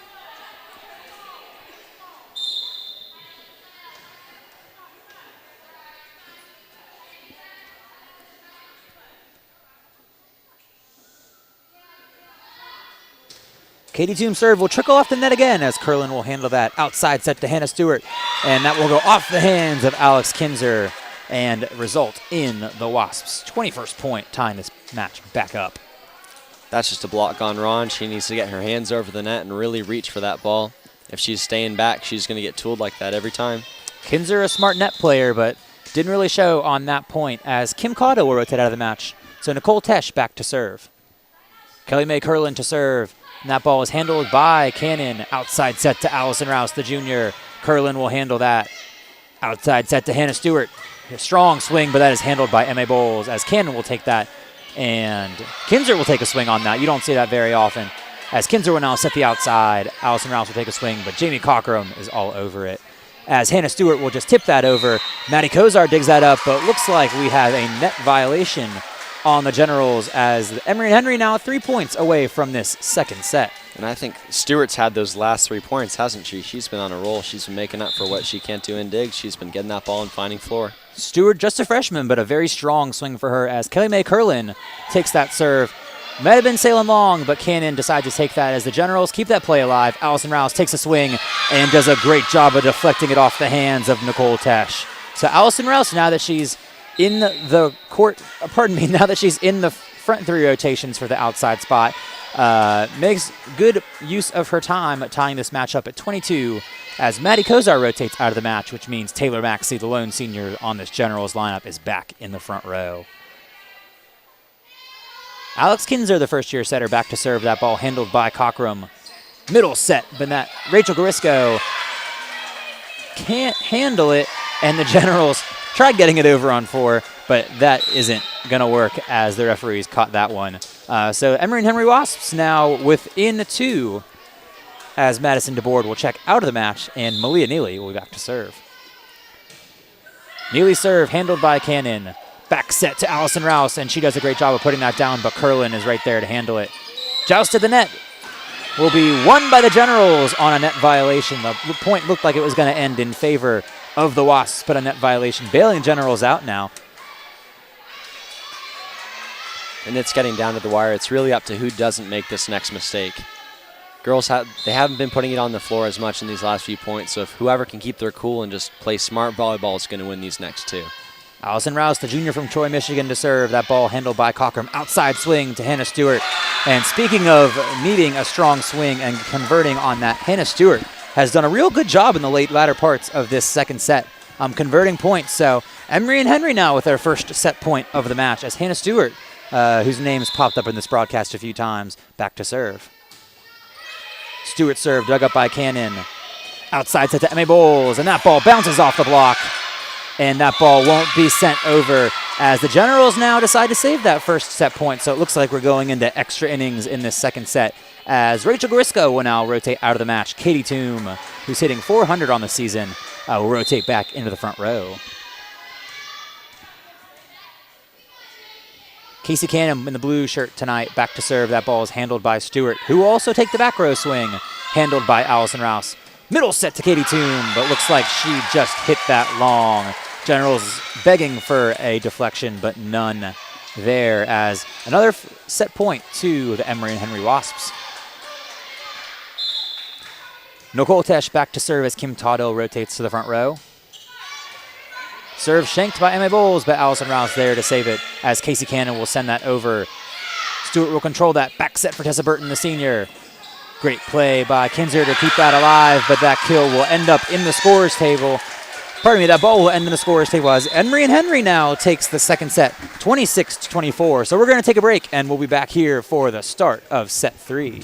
Katie Toom's serve will trickle off the net again as Curlin will handle that outside set to Hannah Stewart. And that will go off the hands of Alex Kinzer and result in the Wasps' 21st point, tying this match back up. That's just a block gone wrong. She needs to get her hands over the net and really reach for that ball. If she's staying back, she's going to get tooled like that every time. Kinzer, a smart net player, but didn't really show on that point as Kim Caudill will rotate out of the match. So Nicole Tesh back to serve. Kelly Mae Curlin to serve. And that ball is handled by Cannon. Outside set to Allison Rouse, the junior. Curlin will handle that. Outside set to Hannah Stewart. A strong swing, but that is handled by Emma Bowles as Cannon will take that. And Kinzer will take a swing on that. You don't see that very often. As Kinzer will now set the outside, Allison Rouse will take a swing, but Jamie Cockrum is all over it. As Hannah Stewart will just tip that over. Maddie Kozar digs that up, but looks like we have a net violation on the Generals as Emory and Henry now 3 points away from this second set. And I think Stewart's had those last 3 points, hasn't she? She's been on a roll. She's been making up for what she can't do in digs. She's been getting that ball and finding floor. Stewart, just a freshman, but a very strong swing for her as Kelly Mae Curlin takes that serve. Might have been sailing long, but Cannon decides to take that as the Generals keep that play alive. Allison Rouse takes a swing and does a great job of deflecting it off the hands of Nicole Tesh. So Allison Rouse, now that she's in the court, now that she's in the front 3 rotations for the outside spot, makes good use of her time tying this match up at 22 as Maddie Kozar rotates out of the match, which means Taylor Maxey, the lone senior on this Generals lineup, is back in the front row. Alex Kinzer, the first-year setter, back to serve. That ball handled by Cockrum. Middle set, but that Rachel Garisco can't handle it, and the Generals tried getting it over on 4, but that isn't going to work as the referees caught that one. So Emory and Henry Wasps now within 2 as Madison DeBoard will check out of the match, and Malia Neely will be back to serve. Neely serve handled by Cannon. Back set to Allison Rouse, and she does a great job of putting that down, but Curlin is right there to handle it. Joust to the net will be won by the Generals on a net violation. The point looked like it was going to end in favor of the Wasps, but a net violation. Bailing Generals out now. And it's getting down to the wire. It's really up to who doesn't make this next mistake. Girls, they haven't been putting it on the floor as much in these last few points, so if whoever can keep their cool and just play smart volleyball is going to win these next 2. Allison Rouse, the junior from Troy, Michigan, to serve. That ball handled by Cockrum. Outside swing to Hannah Stewart. And speaking of needing a strong swing and converting on that, Hannah Stewart has done a real good job in the latter parts of this second set, converting points. So Emory and Henry now with their first set point of the match as Hannah Stewart, whose name's popped up in this broadcast a few times, back to serve. Stewart serve dug up by Cannon. Outside set to Emma Bowles, and that ball bounces off the block. And that ball won't be sent over as the Generals now decide to save that first set point. So it looks like we're going into extra innings in this second set as Rachel Garisco will now rotate out of the match. Katie Toom, who's hitting .400 on the season, will rotate back into the front row. Casey Cannon in the blue shirt tonight, back to serve. That ball is handled by Stewart, who will also take the back row swing, handled by Allison Rouse. Middle set to Katie Toom, but looks like she just hit that long. Generals begging for a deflection, but none there as another set point to the Emory and Henry Wasps. Nicole Tesh back to serve as Kim Caudill rotates to the front row. Serve shanked by Emma Bowles, but Allison Rouse there to save it as Casey Cannon will send that over. Stewart will control that back set for Tessa Burton, the senior. Great play by Kinzer to keep that alive, but that kill will end up in the scorer's table. Pardon me, that ball will end in the scorer's table as Emory and Henry now takes the second set, 26-24. So we're going to take a break, and we'll be back here for the start of set 3.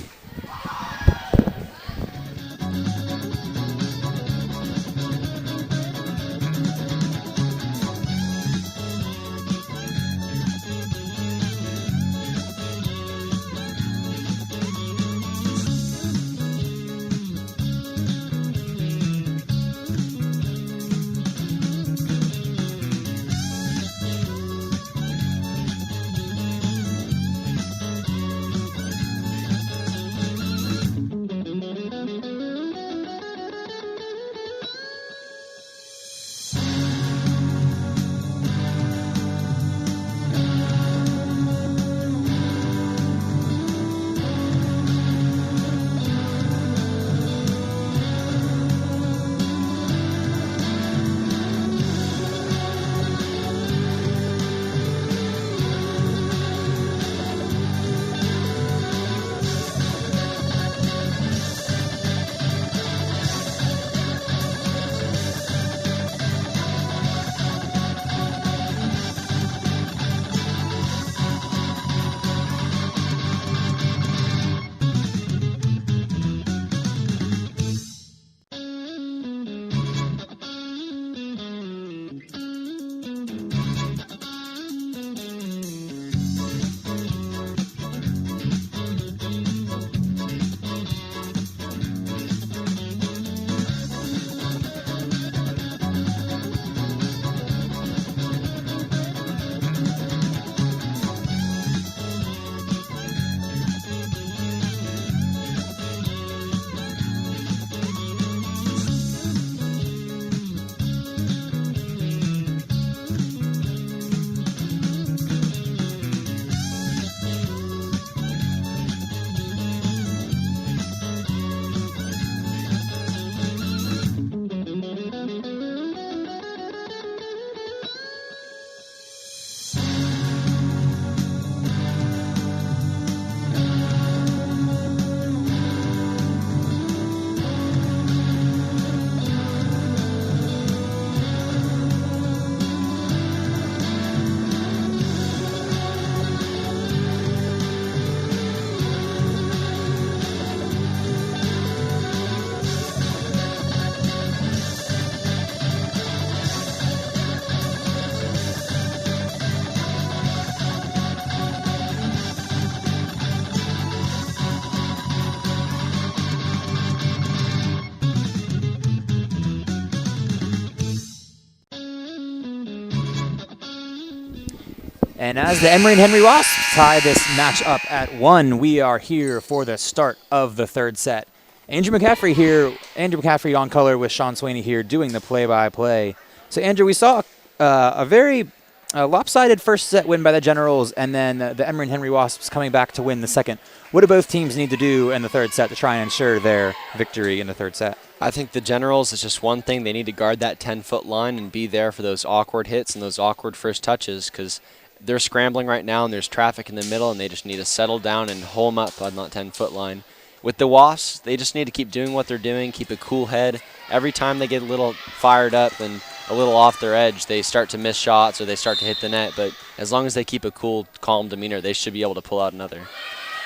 And as the Emory and Henry Wasps tie this match up at 1, we are here for the start of the third set. Andrew McCaffrey on color with Sean Swaney here doing the play-by-play. So, Andrew, we saw a very lopsided first set win by the Generals, and then the Emory and Henry Wasps coming back to win the second. What do both teams need to do in the third set to try and ensure their victory in the third set? I think the Generals is just one thing. They need to guard that 10-foot line and be there for those awkward hits and those awkward first touches, because they're scrambling right now and there's traffic in the middle, and they just need to settle down and hold them up on that 10-foot line. With the Wasps, they just need to keep doing what they're doing, keep a cool head. Every time they get a little fired up and a little off their edge, they start to miss shots or they start to hit the net. But as long as they keep a cool, calm demeanor, they should be able to pull out another.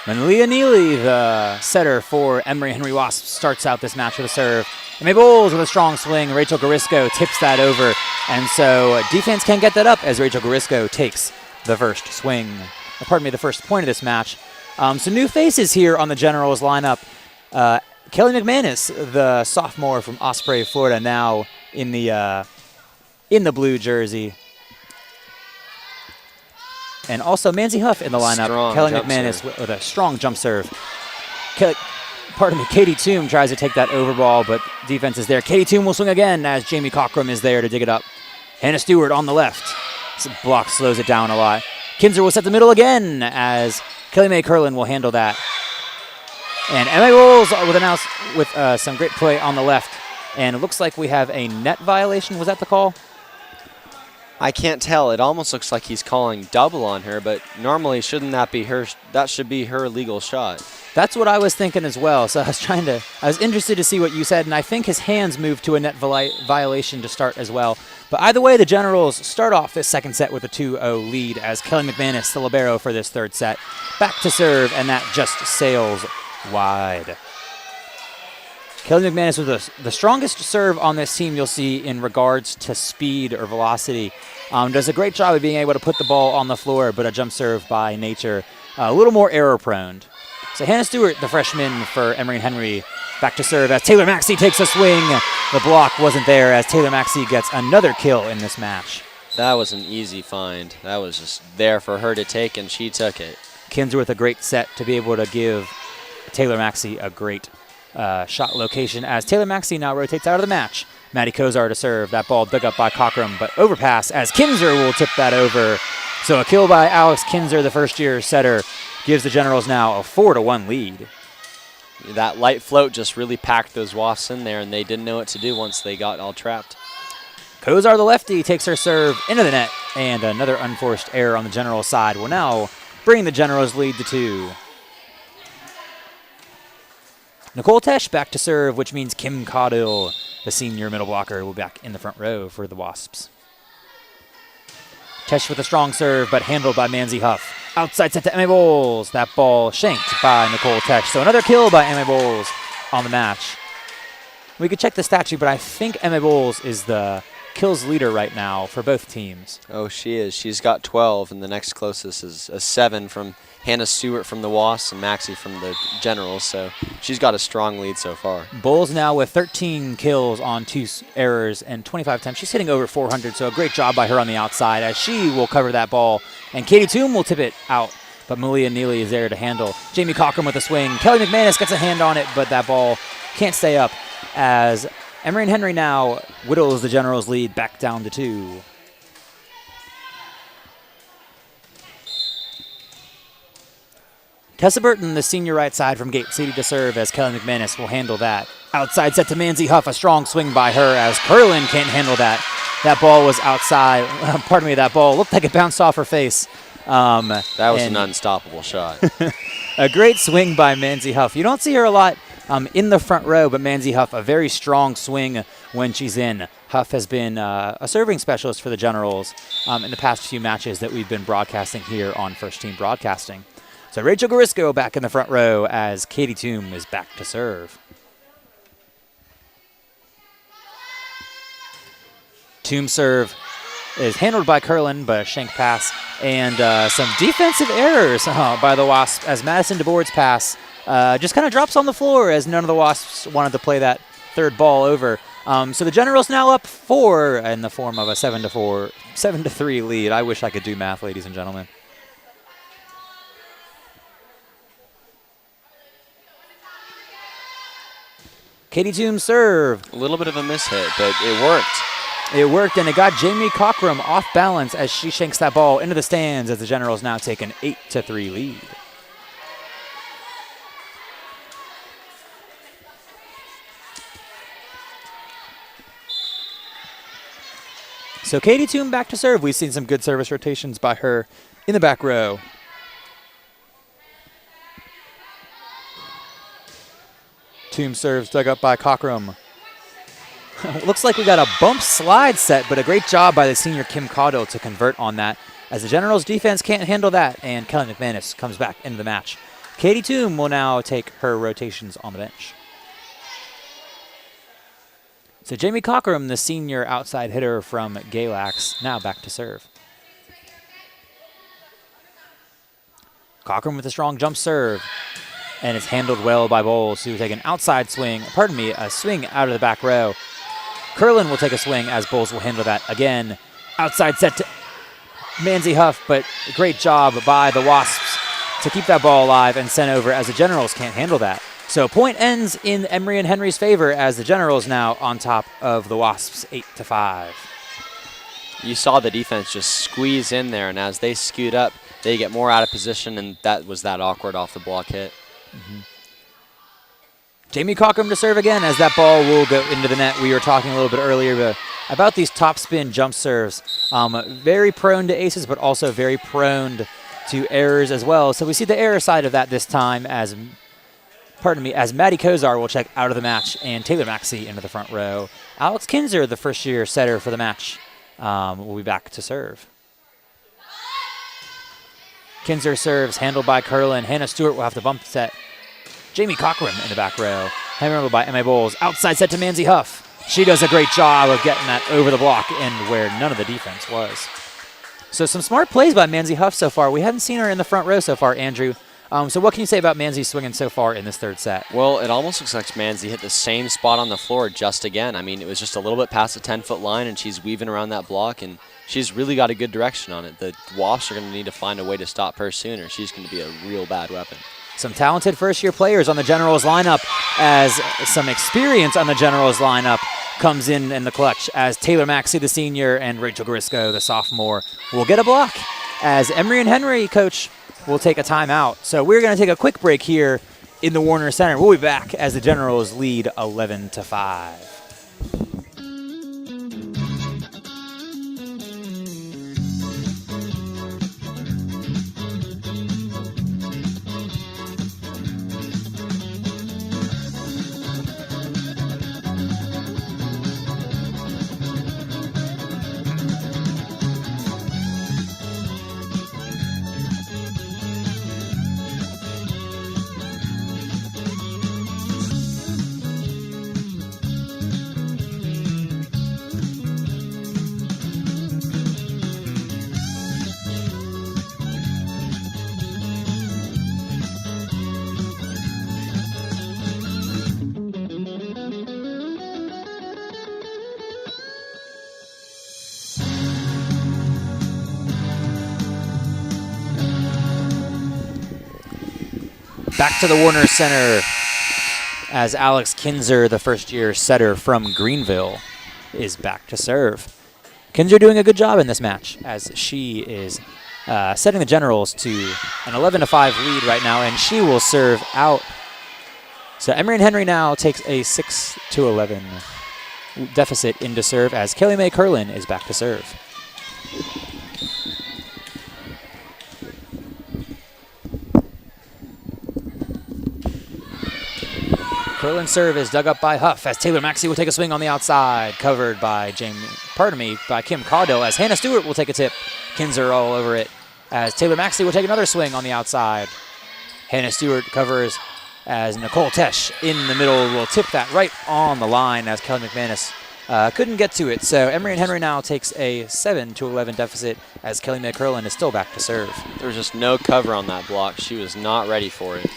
Malia Neely, the setter for Emory Henry Wasps, starts out this match with a serve. May Bowles with a strong swing. Rachel Garisco tips that over. And so defense can't get that up as Rachel Garisco takes the first the first point of this match. So new faces here on the Generals lineup. Kelly McManus, the sophomore from Osprey, Florida, now in the blue jersey. And also Manzi Huff in the lineup. Strong Kelly jump McManus serve. with a strong jump serve. Katie Toom tries to take that over ball, but defense is there. Katie Toom will swing again as Jamie Cockrum is there to dig it up. Hannah Stewart on the left. This block slows it down a lot. Kinzer will set the middle again as Kelly Mae Curlin will handle that. And Emma Rolls with some great play on the left. And it looks like we have a net violation. Was that the call? I can't tell. It almost looks like he's calling double on her, but normally shouldn't that be her? That should be her legal shot. That's what I was thinking as well. So I was interested to see what you said, and I think his hands moved to a net violation to start as well. But either way, the Generals start off this second set with a 2-0 lead as Kelly McManus, the libero for this third set, back to serve, and that just sails wide. Kelly McManus with the strongest serve on this team you'll see in regards to speed or velocity. Does a great job of being able to put the ball on the floor, but a jump serve by nature, a little more error-prone. So Hannah Stewart, the freshman for Emory and Henry, back to serve as Taylor Maxey takes a swing. The block wasn't there as Taylor Maxey gets another kill in this match. That was an easy find. That was just there for her to take, and she took it. Kinzer with a great set to be able to give Taylor Maxey a great shot location as Taylor Maxey now rotates out of the match. Maddie Kozar to serve. That ball dug up by Cockrum, but overpass as Kinzer will tip that over. So a kill by Alex Kinzer, the first-year setter, gives the Generals now a 4-1 lead. That light float just really packed those Wasps in there, and they didn't know what to do once they got all trapped. Kozar, the lefty, takes her serve into the net, and another unforced error on the Generals side will now bring the Generals lead to 2. Nicole Tesh back to serve, which means Kim Caudill, the senior middle blocker, will be back in the front row for the Wasps. Tesh with a strong serve, but handled by Manzi Huff. Outside set to Emma Bowles. That ball shanked by Nicole Tesh. So another kill by Emma Bowles on the match. We could check the stat sheet, but I think Emma Bowles is the kills leader right now for both teams. Oh, she is. She's got 12, and the next closest is a 7 from Hannah Stewart from the Wasps and Maxey from the Generals, so she's got a strong lead so far. Bowles now with 13 kills on 2 errors and 25 attempts. She's hitting over 400, so a great job by her on the outside as she will cover that ball. And Katie Toom will tip it out, but Malia Neely is there to handle. Jamie Cockrum with a swing. Kelly McManus gets a hand on it, but that ball can't stay up as Emory and Henry now whittles the Generals' lead back down to 2. Tessa Burton, the senior right side from Gate City to serve as Kelly McManus will handle that. Outside set to Manzi Huff, a strong swing by her as Curlin can't handle that. That ball was outside. That ball looked like it bounced off her face. That was an unstoppable shot. A great swing by Manzi Huff. You don't see her a lot in the front row, but Manzi Huff, a very strong swing when she's in. Huff has been a serving specialist for the Generals in the past few matches that we've been broadcasting here on First Team Broadcasting. So Rachel Garisco back in the front row as Katie Toom is back to serve. Toom serve is handled by Curlin, but a shank pass. And some defensive errors by the Wasps as Madison DeBoard's pass just kind of drops on the floor as none of the Wasps wanted to play that third ball over. So the Generals now up 4 in the form of a 7-3 lead. I wish I could do math, ladies and gentlemen. Katie Toombs serve. A little bit of a mishit, but it worked. It worked, and it got Jamie Cockrum off balance as she shanks that ball into the stands as the Generals now take an 8-3 lead. So Katie Toombs back to serve. We've seen some good service rotations by her in the back row. Toombs serves dug up by Cockrum. Looks like we got a bump slide set, but a great job by the senior Kim Caudill to convert on that, as the Generals defense can't handle that, and Kelly McManus comes back into the match. Katie Toombs will now take her rotations on the bench. So Jamie Cockrum, the senior outside hitter from Galax, now back to serve. Cockrum with a strong jump serve, and it's handled well by Bowles, who will take an outside swing, a swing out of the back row. Curlin will take a swing as Bowles will handle that again. Outside set to Manzi Huff, but great job by the Wasps to keep that ball alive and sent over as the Generals can't handle that. So point ends in Emory and Henry's favor as the Generals now on top of the Wasps 8-5. You saw the defense just squeeze in there, and as they scoot up, they get more out of position, and that was that awkward off the block hit. Jamie Cockrum to serve again as that ball will go into the net. We were talking a little bit earlier about these top spin jump serves. Very prone to aces, but also very prone to errors as well. So we see the error side of that this time as Maddie Kozar will check out of the match and Taylor Maxey into the front row. Alex Kinzer, the first-year setter for the match, will be back to serve. Kinzer serves, handled by Curlin. Hannah Stewart will have to bump set. Jamie Cockrum in the back row. Handled by Emma Bowles. Outside set to Manzi Huff. She does a great job of getting that over the block and where none of the defense was. So some smart plays by Manzi Huff so far. We haven't seen her in the front row so far, Andrew. So what can you say about Manzi swinging so far in this third set? Well, it almost looks like Manzi hit the same spot on the floor just again. I mean, it was just a little bit past the 10-foot line, and she's weaving around that block, and she's really got a good direction on it. The Wasps are going to need to find a way to stop her sooner. She's going to be a real bad weapon. Some talented first-year players on the Generals lineup as some experience on the Generals lineup comes in the clutch as Taylor Maxey, the senior, and Rachel Grisco, the sophomore, will get a block as Emory and Henry, coach, will take a timeout. So we're going to take a quick break here in the Warner Center. We'll be back as the Generals lead 11-5. Back to the Warner Center as Alex Kinzer, the first-year setter from Greenville, is back to serve. Kinzer doing a good job in this match as she is setting the Generals to an 11-5 lead right now, and she will serve out. So Emory and Henry now takes a 6-11 deficit into serve as Kelly Mae Curlin is back to serve. Curlin's serve is dug up by Huff as Taylor Maxey will take a swing on the outside, covered by Kim Caudill as Hannah Stewart will take a tip. Kinzer all over it as Taylor Maxey will take another swing on the outside. Hannah Stewart covers as Nicole Tesh in the middle will tip that right on the line as Kelly McManus couldn't get to it. So Emory and Henry now takes a 7-11 deficit as Kelly Mae Curlin is still back to serve. There was just no cover on that block. She was not ready for it.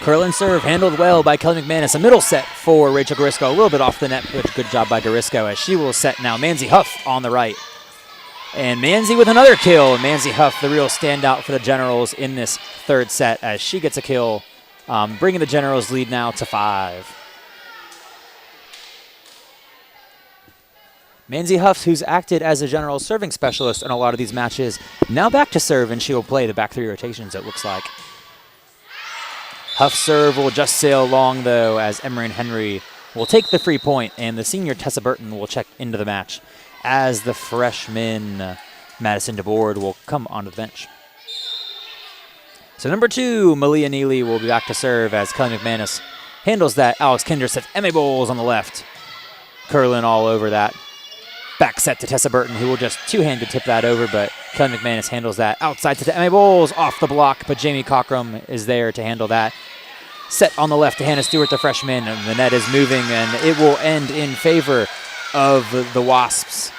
Curlin serve handled well by Kelly McManus. A middle set for Rachel Garisco. A little bit off the net, but good job by Garisco as she will set now Manzi Huff on the right. And Manzi with another kill. Manzi Huff, the real standout for the Generals in this third set as she gets a kill, bringing the Generals lead now to 5. Manzi Huff, who's acted as a General serving specialist in a lot of these matches, now back to serve, and she will play the back 3 rotations, it looks like. Huff's serve will just sail long, though, as Emery and Henry will take the free point, and the senior Tessa Burton will check into the match as the freshman Madison DeBoard will come onto the bench. So number 2, Malia Neely will be back to serve as Kelly McManus handles that. Alex Kinder sets Emma Bowles on the left. Curlin all over that. Back set to Tessa Burton, who will just two-handed tip that over, but Kelly McManus handles that. Outside to Emma Bowles, off the block, but Jamie Cockrum is there to handle that. Set on the left to Hannah Stewart, the freshman, and the net is moving, and it will end in favor of the Wasps.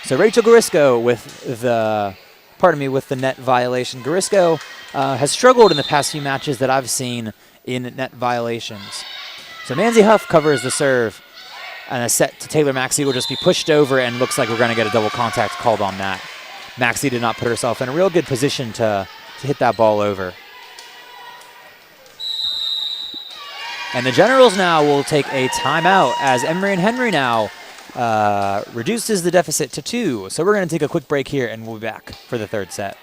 So Rachel Garisco with the net violation. Garisco has struggled in the past few matches that I've seen in net violations. So Manzi Huff covers the serve. And a set to Taylor Maxey will just be pushed over, and looks like we're going to get a double contact called on that. Maxey did not put herself in a real good position to hit that ball over. And the Generals now will take a timeout as Emery and Henry now reduces the deficit to 2. So we're going to take a quick break here, and we'll be back for the third set.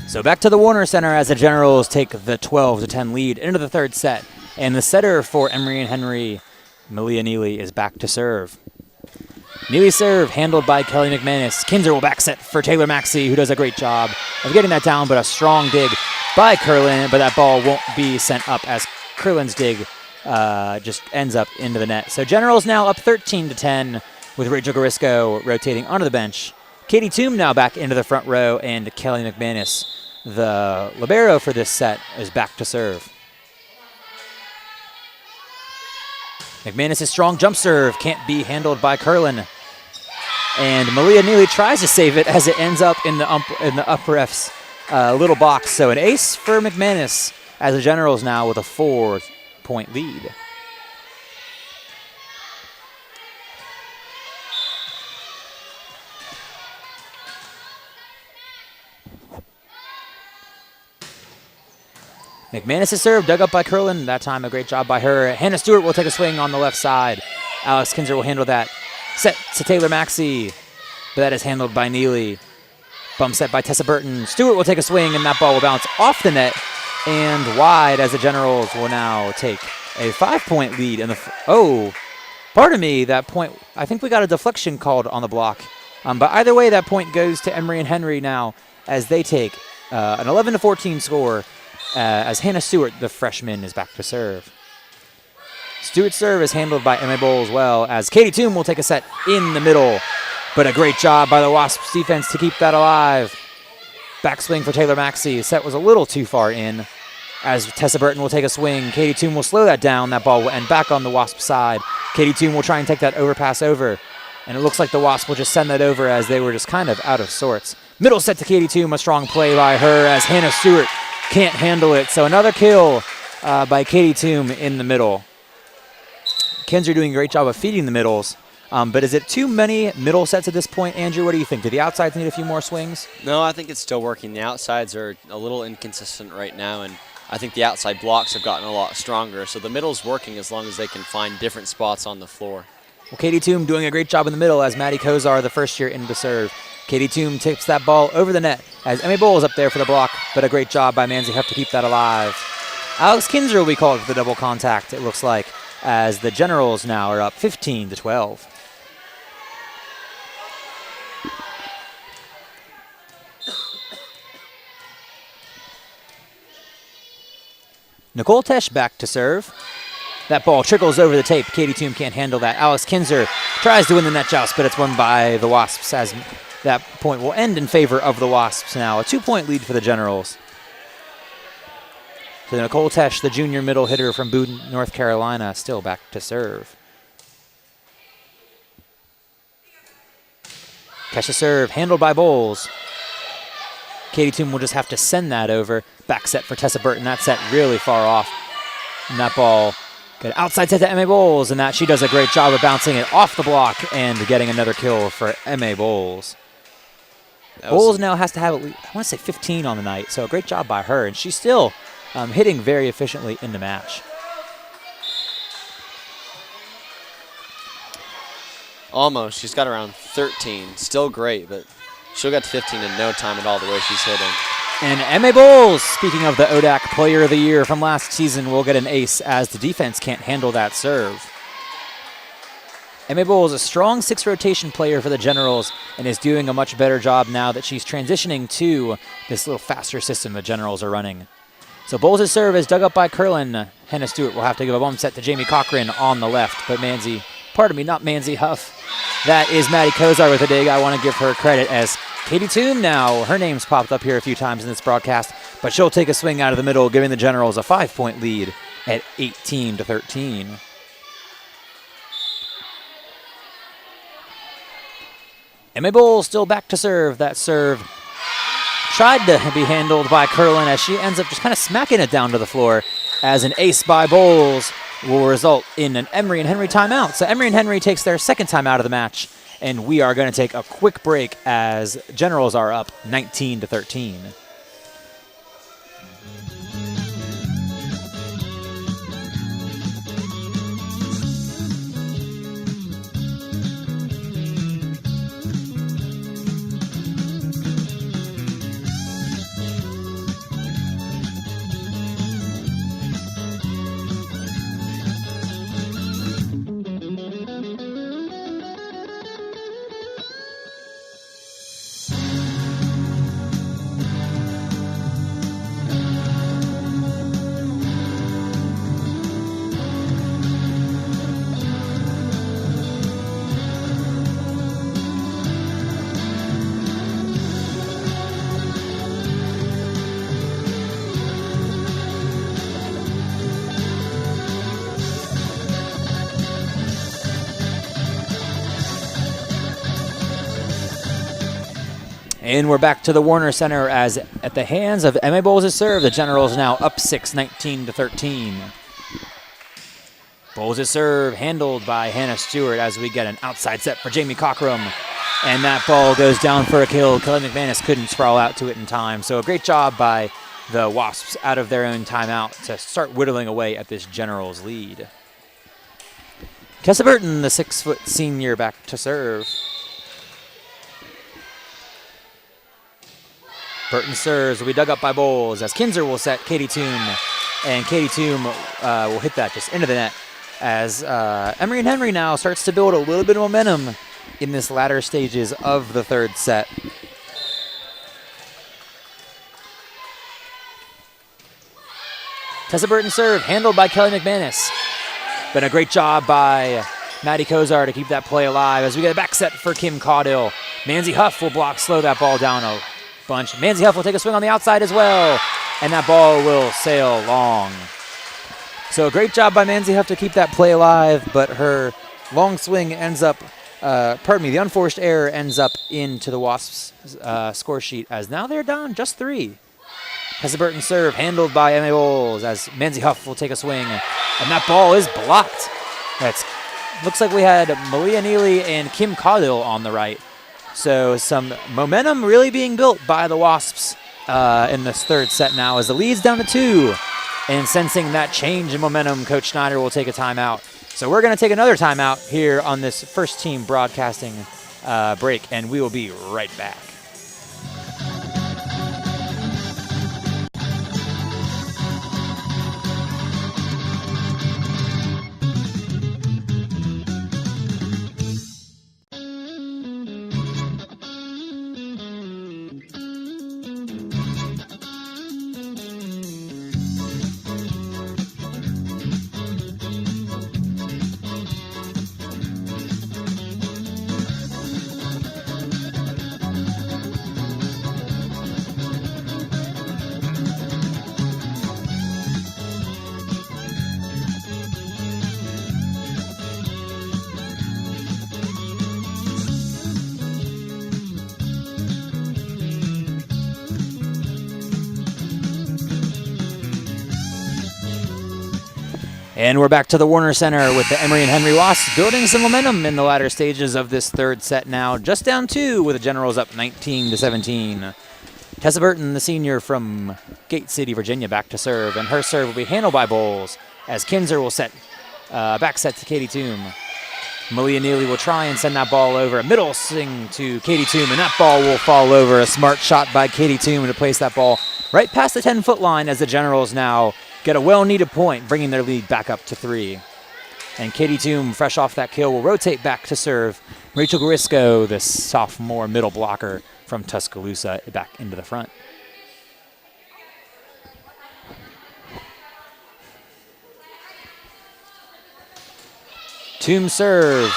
So back to the Warner Center as the Generals take the 12-10 lead into the third set. And the setter for Emery and Henry, Malia Neely, is back to serve. Neely serve handled by Kelly McManus. Kinzer will back set for Taylor Maxey, who does a great job of getting that down, but a strong dig by Curlin, but that ball won't be sent up as Curlin's dig just ends up into the net. So Generals now up 13-10 with Rachel Garisco rotating onto the bench. Katie Toom now back into the front row, and Kelly McManus, the libero for this set, is back to serve. McManus' strong jump serve can't be handled by Curlin. And Malia Neely tries to save it as it ends up in the upper ref's little box. So an ace for McManus as the Generals now with a 4-point lead. McManus' serve dug up by Curlin. That time a great job by her. Hannah Stewart will take a swing on the left side. Alex Kinzer will handle that. Set to Taylor Maxey, but that is handled by Neely. Bump set by Tessa Burton. Stewart will take a swing, and that ball will bounce off the net and wide as the Generals will now take a 5-point lead. Pardon me, that point, I think we got a deflection called on the block. But either way, that point goes to Emery and Henry now as they take an 11-14 score. As Hannah Stewart, the freshman, is back to serve. Stewart's serve is handled by Emma Bowles well, as Katie Toom will take a set in the middle. But a great job by the Wasps defense to keep that alive. Backswing for Taylor Maxey. Set was a little too far in. As Tessa Burton will take a swing, Katie Toom will slow that down. That ball will end back on the Wasp side. Katie Toom will try and take that overpass over. And it looks like the Wasp will just send that over as they were just kind of out of sorts. Middle set to Katie Toom, a strong play by her as Hannah Stewart can't handle it. So another kill by Katie Toom in the middle. Kinzer doing a great job of feeding the middles. But is it too many middle sets at this point, Andrew? What do you think? Do the outsides need a few more swings? No, I think it's still working. The outsides are a little inconsistent right now, and I think the outside blocks have gotten a lot stronger. So the middle's working as long as they can find different spots on the floor. Well, Katie Toom doing a great job in the middle as Maddie Kozar, the first year in to serve. Katie Toom tips that ball over the net as Emmy Bowles up there for the block, but a great job by Manzi Huff to keep that alive. Alex Kinzer will be called for the double contact, it looks like, as the Generals now are up 15-12. Nicole Tesh back to serve. That ball trickles over the tape. Katie Toom can't handle that. Alex Kinzer tries to win the net joust, but it's won by the Wasps as that point will end in favor of the Wasps now. A 2-point lead for the Generals. So Nicole Tesh, the junior middle hitter from Boone, North Carolina, still back to serve. Catch a serve, handled by Bowles. Katie Toom will just have to send that over. Back set for Tessa Burton. That set really far off. And that ball got outside set to Emma Bowles, and that she does a great job of bouncing it off the block and getting another kill for Emma Bowles. Bowles now has to have, I want to say 15 on the night, so a great job by her. And she's still hitting very efficiently in the match. Almost. She's got around 13. Still great, but she'll get to 15 in no time at all the way she's hitting. And Emma Bowles, speaking of the ODAC Player of the Year from last season, will get an ace as the defense can't handle that serve. Emma Bowles, a strong 6-rotation player for the Generals, and is doing a much better job now that she's transitioning to this little faster system the Generals are running. So Bowles' serve is dug up by Curlin. Hannah Stewart will have to give a bump set to Jamie Cochran on the left, but not Manzi Huff. That is Maddie Kozar with a dig. I want to give her credit as Katie Toom now. Her name's popped up here a few times in this broadcast, but she'll take a swing out of the middle, giving the Generals a 5-point lead at 18-13. Emma Bowles still back to serve. That serve tried to be handled by Curlin as she ends up just kind of smacking it down to the floor as an ace by Bowles will result in an Emory and Henry timeout. So Emory and Henry takes their second timeout of the match, and we are going to take a quick break as Generals are up 19-13. And we're back to the Warner Center as at the hands of Emma Bowles' serve, the Generals now up 6, 19-13. Bowles' serve handled by Hannah Stewart as we get an outside set for Jamie Cockrum. And that ball goes down for a kill. Kelly McManus couldn't sprawl out to it in time. So a great job by the Wasps out of their own timeout to start whittling away at this Generals lead. Tessa Burton, the 6-foot senior, back to serve. Burton serves will be dug up by Bowles as Kinzer will set Katie Toom. And Katie Toom will hit that just into the net as Emory and Henry now starts to build a little bit of momentum in this latter stages of the third set. Tessa Burton serve handled by Kelly McManus. Been a great job by Maddie Kozar to keep that play alive as we get a back set for Kim Caudill. Manzi Huff will slow that ball down a bunch. Manzi Huff will take a swing on the outside as well, and that ball will sail long. So a great job by Manzi Huff to keep that play alive, but her long swing ends up, the unforced error ends up into the Wasps' score sheet as now they're down just 3. Tessa Burton serve handled by Emma Bowles as Manzi Huff will take a swing, and that ball is blocked. Looks like we had Malia Neely and Kim Caudill on the right. So some momentum really being built by the Wasps in this third set now as the lead's down to 2. And sensing that change in momentum, Coach Schneider will take a timeout. So we're going to take another timeout here on this first team broadcasting break, and we will be right back. And we're back to the Warner Center with the Emory and Henry Wasps building some momentum in the latter stages of this third set now. Just down 2 with the Generals up 19-17. Tessa Burton, the senior from Gate City, Virginia, back to serve. And her serve will be handled by Bowles as Kinzer will set back set to Katie Toom. Malia Neely will try and send that ball over. A middle swing to Katie Toom, and that ball will fall over. A smart shot by Katie Toom to place that ball right past the 10-foot line as the Generals now get a well-needed point, bringing their lead back up to 3. And Katie Toom, fresh off that kill, will rotate back to serve. Rachel Garisco, the sophomore middle blocker from Tuscaloosa, back into the front. Toom serve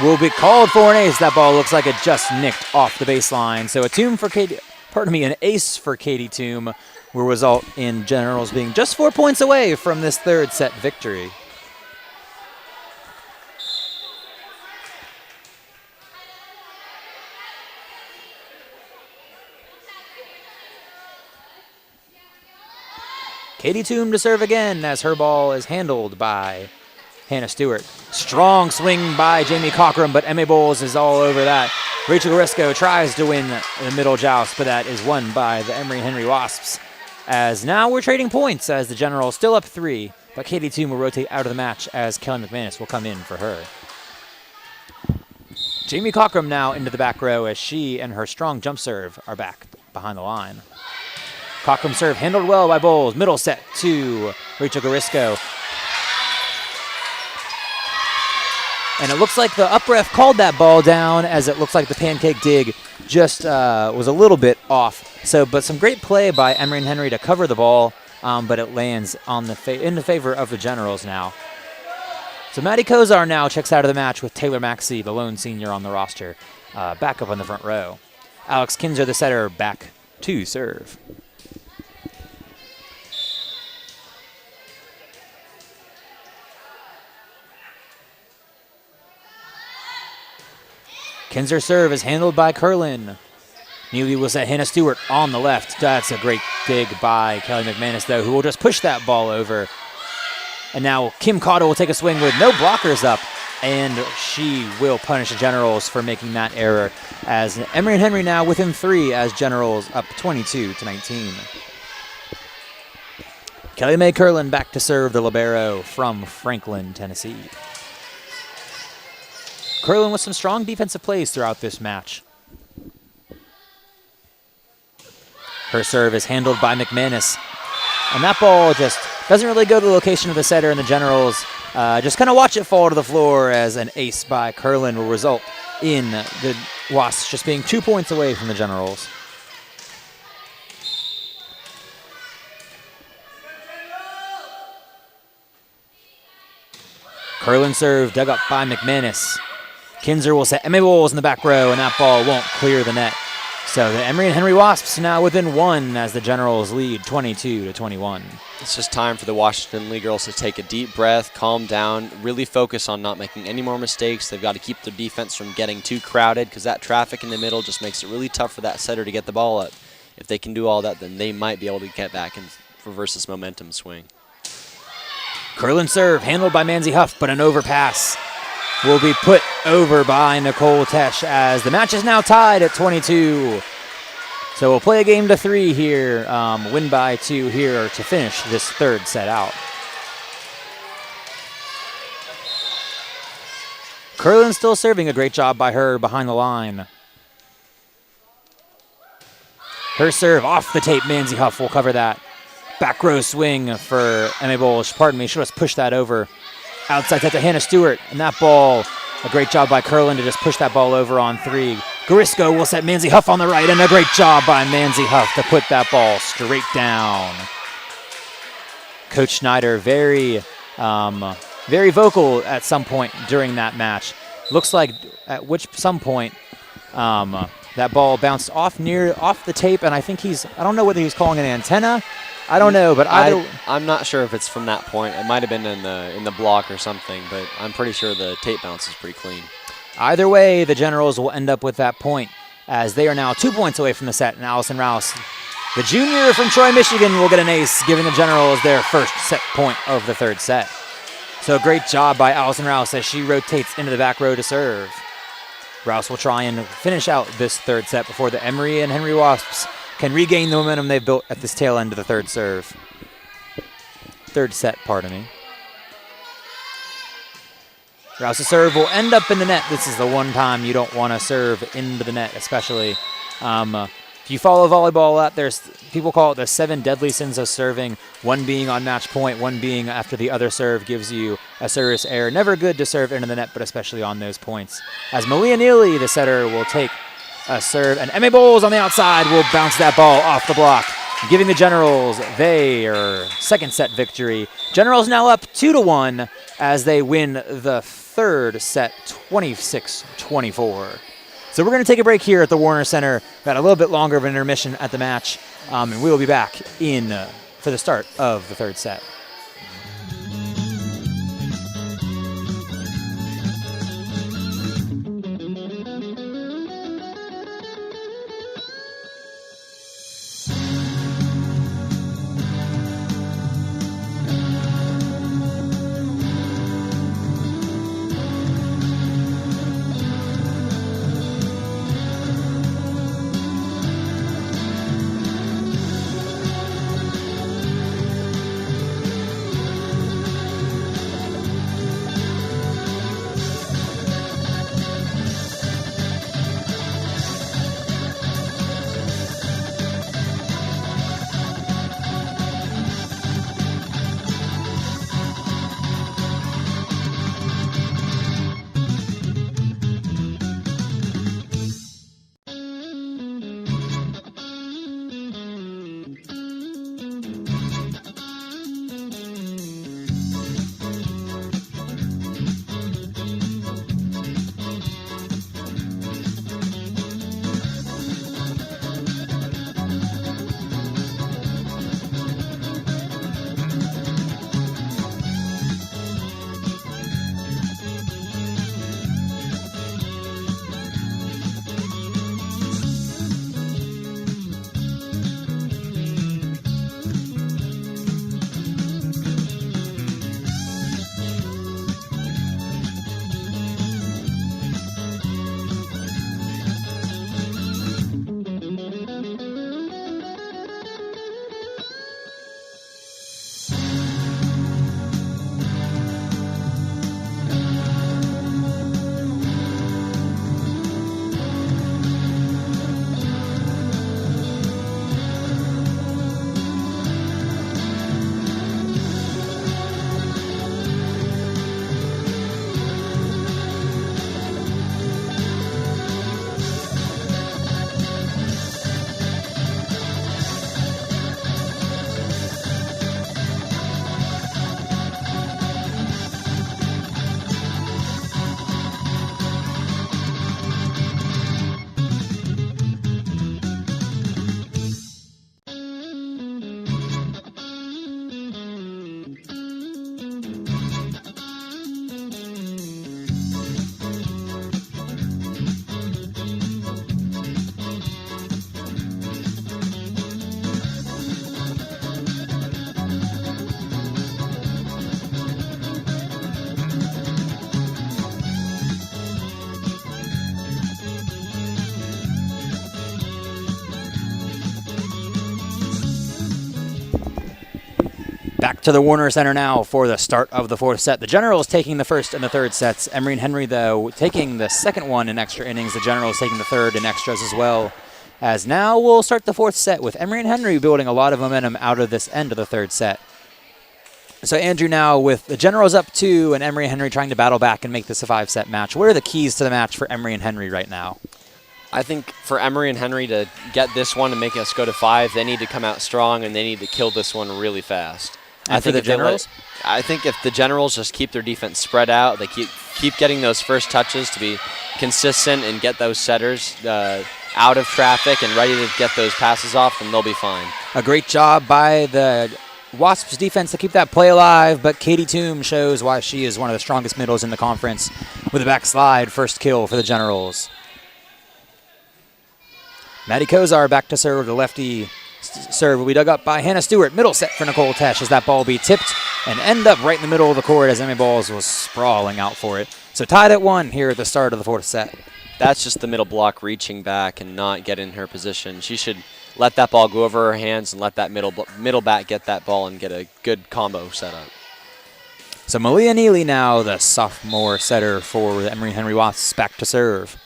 will be called for an ace. That ball looks like it just nicked off the baseline. So a Toom for Katie, an ace for Katie Toom will result in Generals being just 4 points away from this third set victory. Katie Toom to serve again as her ball is handled by Hannah Stewart. Strong swing by Jamie Cochran, but Emma Bowles is all over that. Rachel Garisco tries to win the middle joust, but that is won by the Emory Henry Wasps. As now we're trading points as the Generals still up 3, but Katie Toom will rotate out of the match as Kelly McManus will come in for her. Jamie Cochran now into the back row as she and her strong jump serve are back behind the line. Cochran serve handled well by Bowles. Middle set to Rachel Garisco. And it looks like the up ref called that ball down, as it looks like the pancake dig just was a little bit off. But some great play by Emory and Henry to cover the ball, but it lands on in the favor of the Generals now. So Maddie Kozar now checks out of the match with Taylor Maxey, the lone senior on the roster, back up on the front row. Alex Kinzer, the setter, back to serve. Kinzer serve is handled by Curlin. Neely will set Hannah Stewart on the left. That's a great dig by Kelly McManus, though, who will just push that ball over. And now Kim Cotto will take a swing with no blockers up, and she will punish the Generals for making that error, as Emory and Henry now within 3 as Generals up 22-19. Kelly Mae Curlin back to serve, the libero from Franklin, Tennessee. Curlin with some strong defensive plays throughout this match. Her serve is handled by McManus. And that ball just doesn't really go to the location of the setter, and the Generals just kind of watch it fall to the floor as an ace by Curlin will result in the Wasps just being 2 points away from the Generals. Curlin serve dug up by McManus. Kinzer will set Emma Bowles in the back row, and that ball won't clear the net. So the Emory and Henry Wasps now within 1 as the Generals lead 22-21. It's just time for the Washington Lee girls to take a deep breath, calm down, really focus on not making any more mistakes. They've got to keep their defense from getting too crowded, because that traffic in the middle just makes it really tough for that setter to get the ball up. If they can do all that, then they might be able to get back and reverse this momentum swing. Curlin serve handled by Manzi Huff, but an overpass will be put over by Nicole Tesh as the match is now tied at 22. So we'll play a game to 3 here, win by 2 here to finish this third set out. Curlin still serving, a great job by her behind the line. Her serve off the tape, Manzi Huff will cover that. Back row swing for Emma Bolsh, pardon me, she'll just push that over. Outside set to Hannah Stewart, and that ball, a great job by Curlin to just push that ball over on 3. Garisco will set Manzi Huff on the right, and a great job by Manzi Huff to put that ball straight down. Coach Schneider very vocal at some point during that match. Looks like at some point that ball bounced off the tape, and I think I don't know whether he's calling an antenna. I don't know, but I'm not sure if it's from that point. It might have been in the block or something, but I'm pretty sure the tape bounce is pretty clean. Either way, the Generals will end up with that point, as they are now 2 points away from the set, and Allison Rouse, the junior from Troy, Michigan, will get an ace, giving the Generals their first set point of the third set. So great job by Allison Rouse as she rotates into the back row to serve. Rouse will try and finish out this third set before the Emory and Henry Wasps can regain the momentum they've built at this tail end of the third set, pardon me. Rouse's serve will end up in the net. This is the one time you don't want to serve into the net, especially. If you follow volleyball out, people call it the 7 deadly sins of serving, one being on match point, one being after the other serve gives you a service error. Never good to serve into the net, but especially on those points. As Malia Neely, the setter, will take a serve, and Emma Bowles on the outside will bounce that ball off the block, giving the Generals their second set victory. Generals now up 2-1 as they win the third set 26-24. So we're going to take a break here at the Warner Center. Got a little bit longer of an intermission at the match, and we will be back for the start of the third set. Back to the Warner Center now for the start of the fourth set. The Generals taking the first and the third sets. Emory and Henry, though, taking the second one in extra innings. The Generals taking the third in extras as well. As now we'll start the fourth set with Emory and Henry building a lot of momentum out of this end of the third set. So Andrew, now with the Generals up 2 and Emory and Henry trying to battle back and make this a 5-set match, what are the keys to the match for Emory and Henry right now? I think for Emory and Henry to get this one and make us go to 5, they need to come out strong and they need to kill this one really fast. And for the Generals? I think if the Generals just keep their defense spread out, they keep getting those first touches to be consistent and get those setters out of traffic and ready to get those passes off, then they'll be fine. A great job by the Wasps defense to keep that play alive, but Katie Toom shows why she is one of the strongest middles in the conference with a backslide first kill for the Generals. Maddie Kozar back to serve. The lefty serve will be dug up by Hannah Stewart. Middle set for Nicole Tesh as that ball will be tipped and end up right in the middle of the court as Emmy Balls was sprawling out for it. So tied at 1 here at the start of the fourth set. That's just the middle block reaching back and not get in her position. She should let that ball go over her hands and let that middle back get that ball and get a good combo set up. So Malia Neely now, the sophomore setter for the Emory and Henry Wasps, back to serve.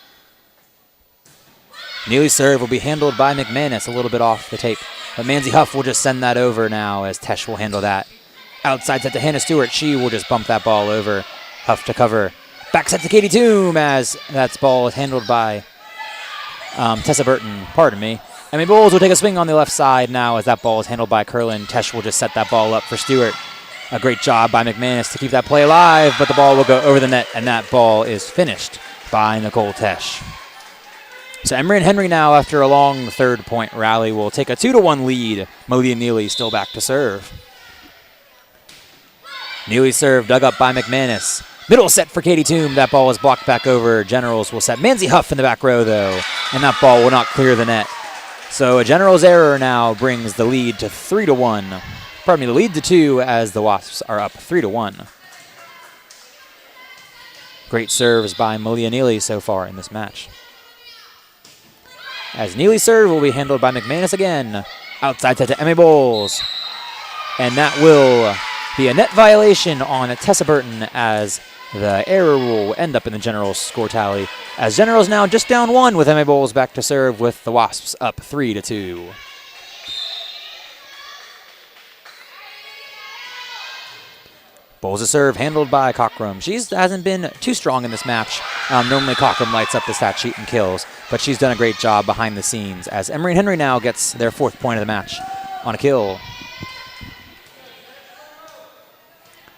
Neely's serve will be handled by McManus, a little bit off the tape. But Manzi Huff will just send that over now as Tesh will handle that. Outside set to Hannah Stewart. She will just bump that ball over. Huff to cover. Back set to Katie Toom as that ball is handled by Tessa Burton. Pardon me. Emmy Bowles will take a swing on the left side now as that ball is handled by Curlin. Tesh will just set that ball up for Stewart. A great job by McManus to keep that play alive, but the ball will go over the net, and that ball is finished by Nicole Tesh. So Emory and Henry now, after a long third-point rally, will take a 2-1 lead. Malia Neely still back to serve. Neely's serve dug up by McManus. Middle set for Katie Toom. That ball is blocked back over. Generals will set Manzi Huff in the back row, though, and that ball will not clear the net. So a Generals error now brings the lead to 3-1. Pardon me, the lead to 2 as the Wasps are up 3-1. Great serves by Malia Neely so far in this match. As Neely's serve will be handled by McManus again. Outside set to Emmy Bowles. And that will be a net violation on Tessa Burton as the error will end up in the Generals score tally. As Generals now just down 1 with Emmy Bowles back to serve with the Wasps up 3-2. Bowles' serve handled by Cockrum. She hasn't been too strong in this match. Normally Cockrum lights up the stat sheet and kills, but she's done a great job behind the scenes as Emory and Henry now gets their 4th point of the match on a kill.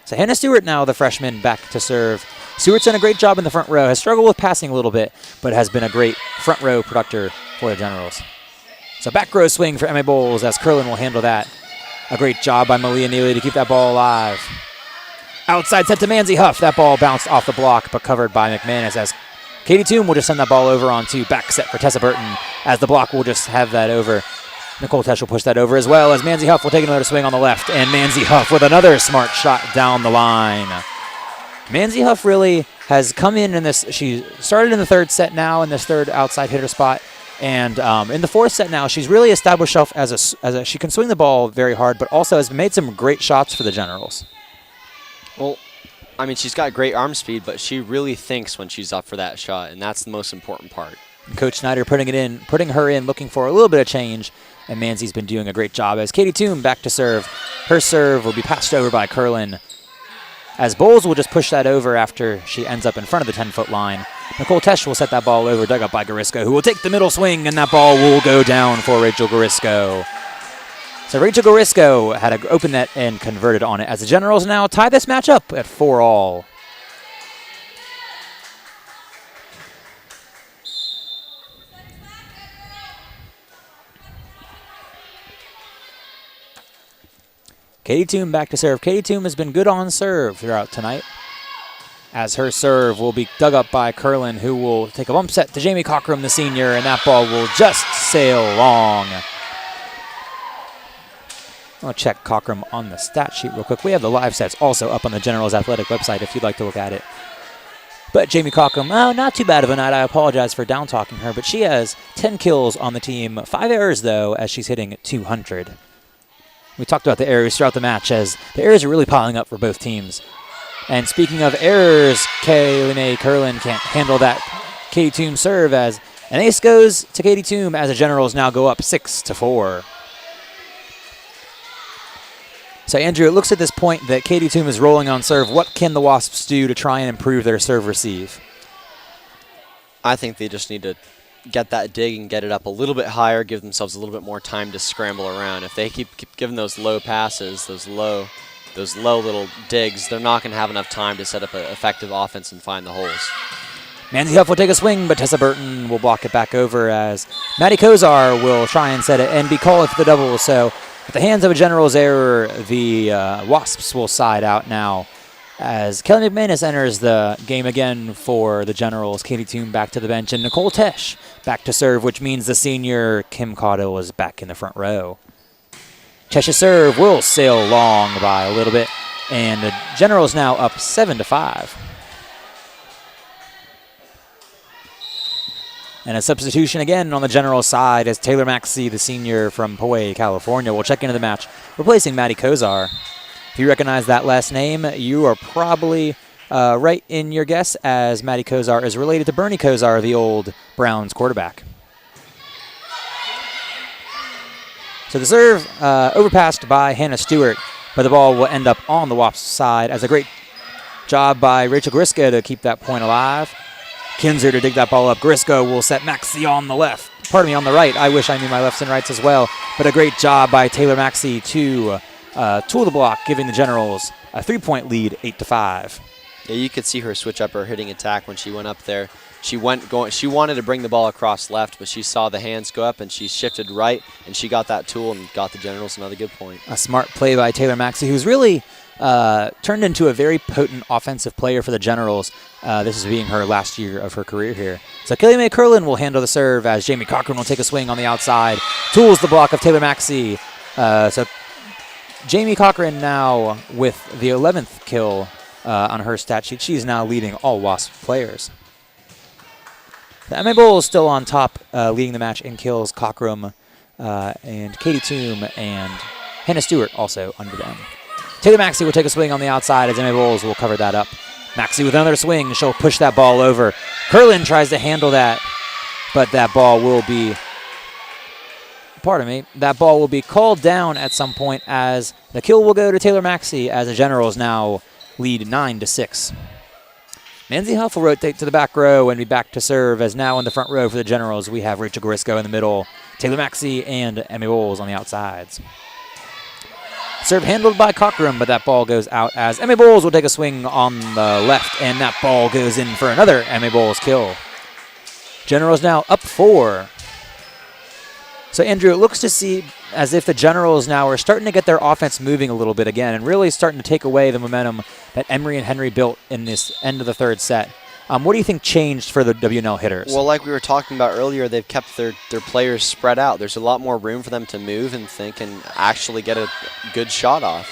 So Hannah Stewart now, the freshman, back to serve. Stewart's done a great job in the front row, has struggled with passing a little bit, but has been a great front row productor for the Generals. So back row swing for Emmy Bowles as Curlin will handle that. A great job by Malia Neely to keep that ball alive. Outside set to Manzi Huff. That ball bounced off the block, but covered by McManus as Katie Toom will just send that ball over onto back set for Tessa Burton as the block will just have that over. Nicole Tesh will push that over as well as Manzi Huff will take another swing on the left, and Manzi Huff with another smart shot down the line. Manzi Huff really has come in this. She started in the third set now in this third outside hitter spot, and in the fourth set now she's really established herself as she can swing the ball very hard, but also has made some great shots for the Generals. Well, I mean, she's got great arm speed, but she really thinks when she's up for that shot, and that's the most important part. Coach Snyder putting her in, looking for a little bit of change, and Manzi's been doing a great job as Katie Toom back to serve. Her serve will be passed over by Curlin, as Bowles will just push that over after she ends up in front of the 10-foot line. Nicole Tesh will set that ball over, dug up by Garisco, who will take the middle swing, and that ball will go down for Rachel Garisco. So Rachel Garisco had an open net and converted on it as the Generals now tie this match up at 4-all. Katie Toom back to serve. Katie Toom has been good on serve throughout tonight, as her serve will be dug up by Curlin, who will take a bump set to Jamie Cockrum, the senior, and that ball will just sail long. I'll check Cockrum on the stat sheet real quick. We have the live sets also up on the Generals Athletic website if you'd like to look at it. But Jamie Cockrum, not too bad of a night. I apologize for down-talking her, but she has 10 kills on the team. 5 errors, though, as she's hitting 200. We talked about the errors throughout the match, as the errors are really piling up for both teams. And speaking of errors, Kaylime Curlin can't handle that Katie Toom serve, as an ace goes to Katie Toom as the Generals now go up 6-4. So Andrew, it looks at this point that Katie Toom is rolling on serve. What can the Wasps do to try and improve their serve receive? I think they just need to get that dig and get it up a little bit higher, give themselves a little bit more time to scramble around. If they keep giving those low passes, those low little digs, they're not going to have enough time to set up an effective offense and find the holes. Manzi Huff will take a swing, but Tessa Burton will block it back over, as Maddie Kozar will try and set it and be called for the double. So at the hands of a General's error, the Wasps will side out now, as Kelly McManus enters the game again for the Generals. Katie Toom back to the bench, and Nicole Tesh back to serve, which means the senior Kim Caudill is back in the front row. Tesh's serve will sail long by a little bit, and the Generals now up 7-5. And a substitution again on the General side, as Taylor Maxey, the senior from Poway, California, will check into the match, replacing Maddie Kozar. If you recognize that last name, you are probably right in your guess, as Maddie Kozar is related to Bernie Kosar, the old Browns quarterback. So the serve overpassed by Hannah Stewart, but the ball will end up on the Wasps side, as a great job by Rachel Grisko to keep that point alive. Kinzer to dig that ball up. Grisko will set Maxey on the left. Pardon me, on the right. I wish I knew my lefts and rights as well. But a great job by Taylor Maxey to tool the block, giving the Generals a 3-point lead, 8-5. Yeah, you could see her switch up her hitting attack when she went up there. She wanted to bring the ball across left, but she saw the hands go up and she shifted right, and she got that tool and got the Generals another good point. A smart play by Taylor Maxey, who's really turned into a very potent offensive player for the Generals. This is being her last year of her career here. So Kelly Mae Curlin will handle the serve, as Jamie Cochran will take a swing on the outside. Tools the block of Taylor Maxey. So Jamie Cochran now with the 11th kill on her stat sheet. She's now leading all Wasp players. The MA Bowl is still on top, leading the match in kills. Cochran and Katie Toom and Hannah Stewart also under them. Taylor Maxey will take a swing on the outside, as Emma Bowles will cover that up. Maxey with another swing. She'll push that ball over. Curlin tries to handle that, but that ball will be, that ball will be called down at some point, as the kill will go to Taylor Maxey, as the Generals now lead 9-6. Manzi Huff will rotate to the back row and be back to serve, as now in the front row for the Generals we have Rachel Grisko in the middle, Taylor Maxey and Emmy Bowles on the outsides. Serve handled by Cochran, but that ball goes out, as Emmy Bowles will take a swing on the left, and that ball goes in for another Emmy Bowles kill. Generals now up 4. So Andrew, it looks to see as if the Generals now are starting to get their offense moving a little bit again, and really starting to take away the momentum that Emory and Henry built in this end of the third set. What do you think changed for the WNL hitters? Well, like we were talking about earlier, they've kept their players spread out. There's a lot more room for them to move and think and actually get a good shot off.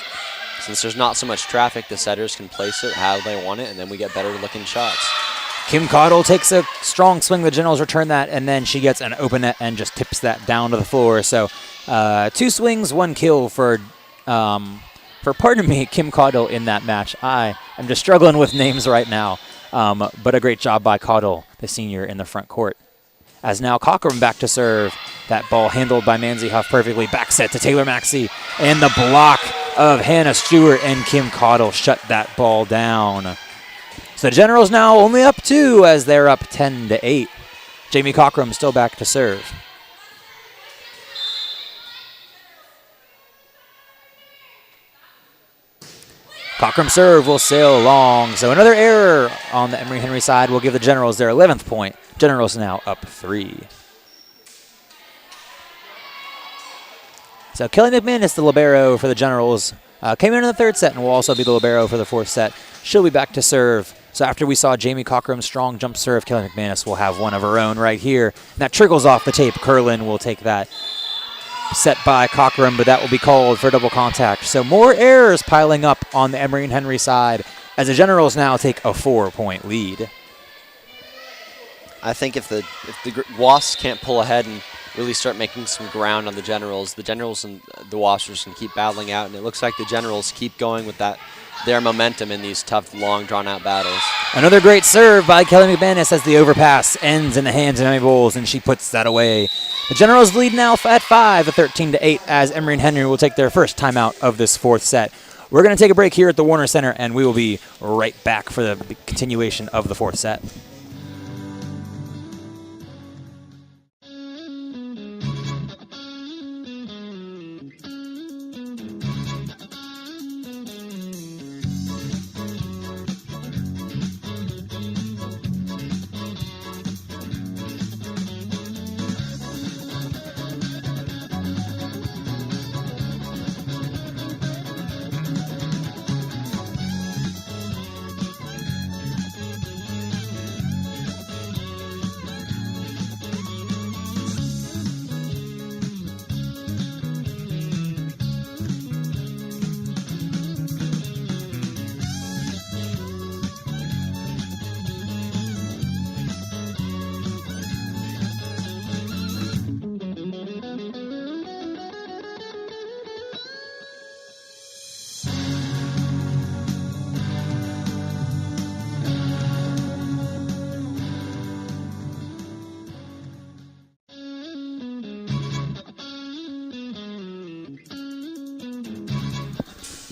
Since there's not so much traffic, the setters can place it how they want it, and then we get better looking shots. Kim Caudill takes a strong swing. The Generals return that, and then she gets an open net and just tips that down to the floor. So 2 swings, 1 kill for Kim Caudill in that match. I am just struggling with names right now. But a great job by Caudill, the senior in the front court. As now Cochran back to serve. That ball handled by Manzi Huff perfectly. Back set to Taylor Maxey. And the block of Hannah Stewart and Kim Caudill shut that ball down. So the Generals now only up 2, as they're up 10-8. Jamie Cochran still back to serve. Cochran serve will sail long. So another error on the Emory Henry side will give the Generals their 11th point. Generals now up 3. So Kelly McManus, the libero for the Generals, came in the third set and will also be the libero for the fourth set. She'll be back to serve. So after we saw Jamie Cochran's strong jump serve, Kelly McManus will have one of her own right here. And that trickles off the tape. Curlin will take that. Set by Cochran, but that will be called for double contact. So more errors piling up on the Emory and Henry side, as the Generals now take a 4-point lead. I think if the Wasps can't pull ahead and really start making some ground on the Generals. The Generals and the Wasps are just going to keep battling out, and it looks like the Generals keep going with their momentum in these tough, long, drawn-out battles. Another great serve by Kelly McManus as the overpass ends in the hands of Emmy Bowles, and she puts that away. The Generals lead now at 5, 13-8, as Emory and Henry will take their first timeout of this fourth set. We're going to take a break here at the Warner Center, and we will be right back for the continuation of the fourth set.